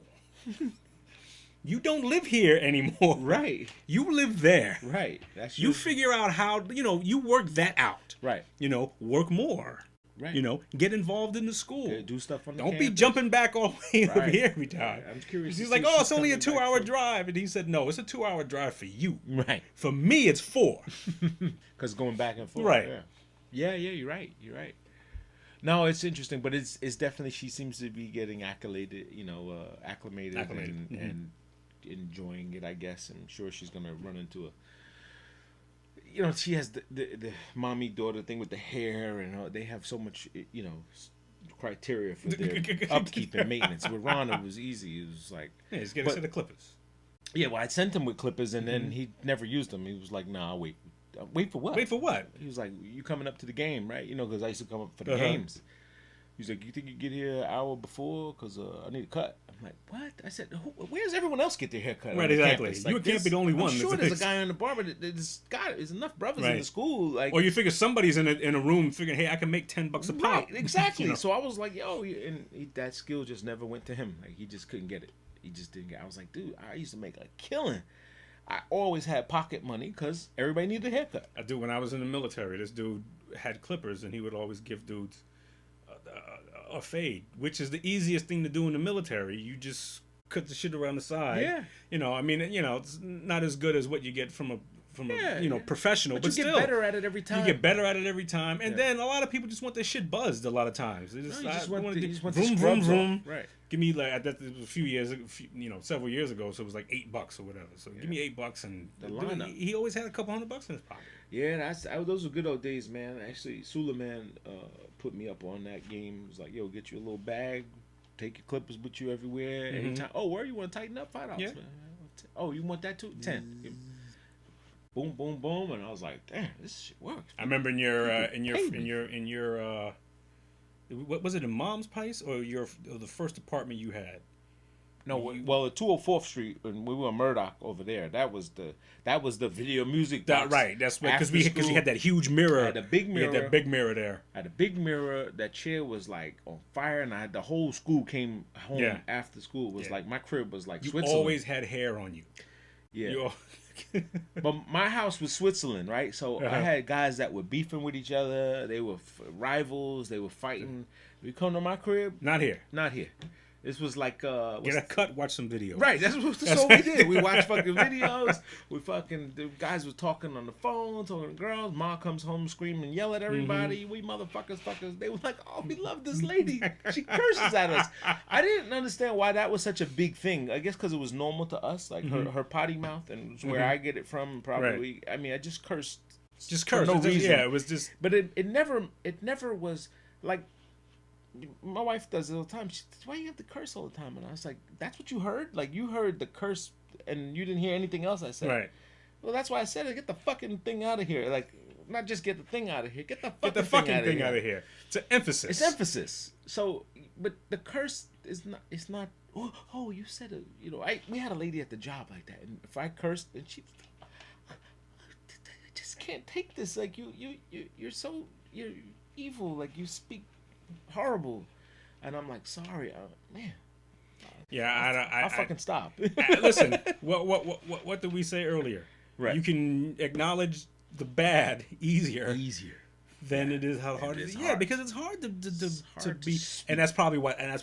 You don't live here anymore. Right. You live there. Right. That's you figure out how, you work that out. Right. Work more. Right. Get involved in the school. Do stuff on the Don't campus. be jumping back all the way over here every time. Right. I'm curious. He's like, it's only a 2-hour drive. And he said, no, it's a 2-hour drive for you. Right. For me, it's 4. Because going back and forth. Right. Yeah, you're right. No, it's interesting, but it's definitely, she seems to be getting acclimated, and enjoying it. I guess I'm sure she's gonna run into she has the mommy daughter thing with the hair, and they have so much criteria for their upkeep and maintenance. With Ron, it was easy. It was like, just get a set of clippers. Yeah, well, I sent him with clippers, and then he never used them. He was like, "Nah, wait for what? Wait for what?" He was like, "You coming up to the game, right? Because I used to come up for the games." He's like, "You think you get here an hour before? Because I need a cut." I'm like, "What?" I said, "Where's everyone else get their hair cut?" Right, exactly. You can't be the only one. I'm sure there's a guy in the barber. There's enough brothers in the school. Like, or you figure somebody's in a room figuring, "Hey, I can make $10 a pop." Right, exactly. So I was like, "Yo," and that skill just never went to him. Like, he just couldn't get it. He just didn't get it. I was like, "Dude, I used to make a killing. I always had pocket money because everybody needed a haircut." I do. When I was in the military, this dude had clippers, and he would always give dudes a fade, which is the easiest thing to do in the military. You just cut the shit around the side. Yeah. It's not as good as what you get from a professional, but you still get better at it every time. You get better at it every time, and then a lot of people just want their shit buzzed. A lot of times, they just want vroom vroom. Right. Give me it was a few years, several years ago, so it was like $8 or whatever. So give me $8, and he always had a couple $100 in his pocket. Yeah, those were good old days, man. Actually, Suleiman put me up on that game. He was like, "Yo, get you a little bag, take your clippers with you everywhere. Anytime. Oh, where you want to tighten up? $5. Yeah. Oh, you want that too? $10. Boom, boom, boom." And I was like, "Damn, this shit works." I remember in your what was it, in Mom's place or the first apartment you had? No, well, at 204th Street, when we were in Murdoch over there, that was the video music box. Right, that's because we had that huge mirror. I had a big mirror. That big mirror there. I had a big mirror. That chair was like on fire, and the whole school came home after school. It was like my crib was like Switzerland. You always had hair on you. Yeah. But my house was Switzerland, right? So I had guys that were beefing with each other. They were rivals. They were fighting. You come to my crib? Not here. Not here. This was like get a cut, watch some videos. Right, that's what we did. We watched fucking videos. The guys was talking on the phone, talking to girls. Ma comes home screaming, yell at everybody. We fuckers. They were like, "Oh, we love this lady. She curses at us." I didn't understand why that was such a big thing. I guess because it was normal to us, like her potty mouth, and it's where I get it from. Probably. Right. I mean, I just cursed. Just cursed. For no reason. Yeah, it was just. But it never was like. My wife does it all the time. She says, "Why you have to curse all the time?" And I was like, "That's what you heard? Like, you heard the curse and you didn't hear anything else I said." Right. Well, that's why I said it. Get the fucking thing out of here. Like, not just get the thing out of here. Get the fucking thing out of here. It's an emphasis. It's emphasis. So, but the curse is not. It's not. Oh, you said it. We had a lady at the job like that, and if I cursed, and I just can't take this. Like, you're evil. Like, you speak horrible, and I'm like, "Sorry, man." Yeah, I'll fucking stop. Listen, what did we say earlier? Right. You can acknowledge the bad easier than it is how hard it is. Yeah, because it's hard to be, and that's probably what. I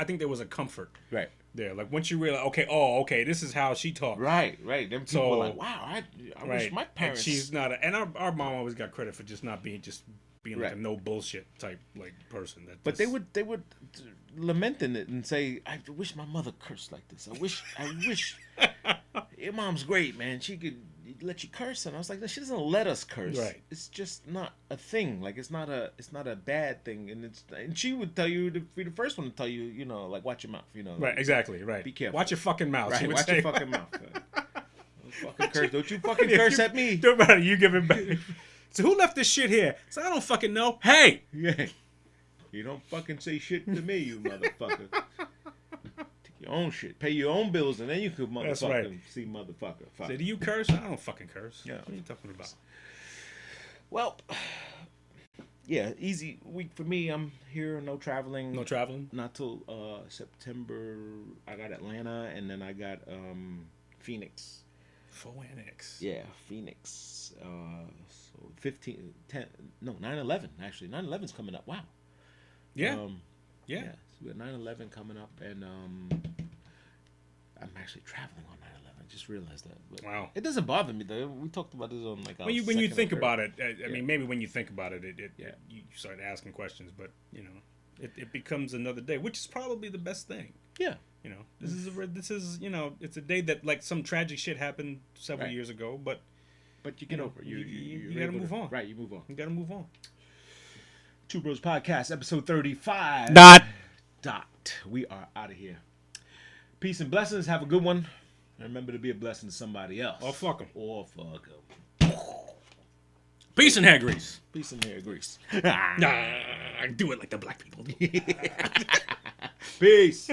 think there was a comfort. Right. There, like once you realize, okay, this is how she talks. Right. Them people were like, "Wow, I wish my parents." And she's not, and our mom always got credit for just not being like a no bullshit type like person. But they would lament in it and say, "I wish my mother cursed like this. I wish your mom's great, man. She could let you curse." And I was like, "No, she doesn't let us curse. Right. It's just not a thing. Like it's not a bad thing." And she would tell you to be the first one to tell you, like watch your mouth, Right, exactly, right. Be careful. Watch your fucking mouth. Right, watch your fucking mouth. Don't fucking curse. Don't you fucking curse at me. Don't matter. You give it back. So who left this shit here? So I don't fucking know. Hey! Yeah. You don't fucking say shit to me, you motherfucker. Take your own shit. Pay your own bills, and then you could see motherfucker. Say, do you curse? I don't fucking curse. Yeah. What are you talking about? Well, yeah, easy week for me. I'm here, no traveling. No traveling? Not till September. I got Atlanta, and then I got Phoenix. Phoenix. Yeah, Phoenix. So 9/11 actually. 9/11's coming up. Wow. Yeah. Yeah. So we got 9/11 coming up, and I'm actually traveling on 9/11. just realized that. But wow. It doesn't bother me though. We talked about this on like when you think about it. I mean, maybe when you think about it, you start asking questions. But you know, it becomes another day, which is probably the best thing. Yeah. You know, this is you know, it's a day that like some tragic shit happened several years ago, but you get over it. You gotta move on. Right, you move on. You gotta move on. Two Bros Podcast, episode 35. Dot. We are out of here. Peace and blessings. Have a good one. And remember to be a blessing to somebody else. Or fuck them. Peace and hair grease. Peace and hair grease. Nah, do it like the black people do. Peace.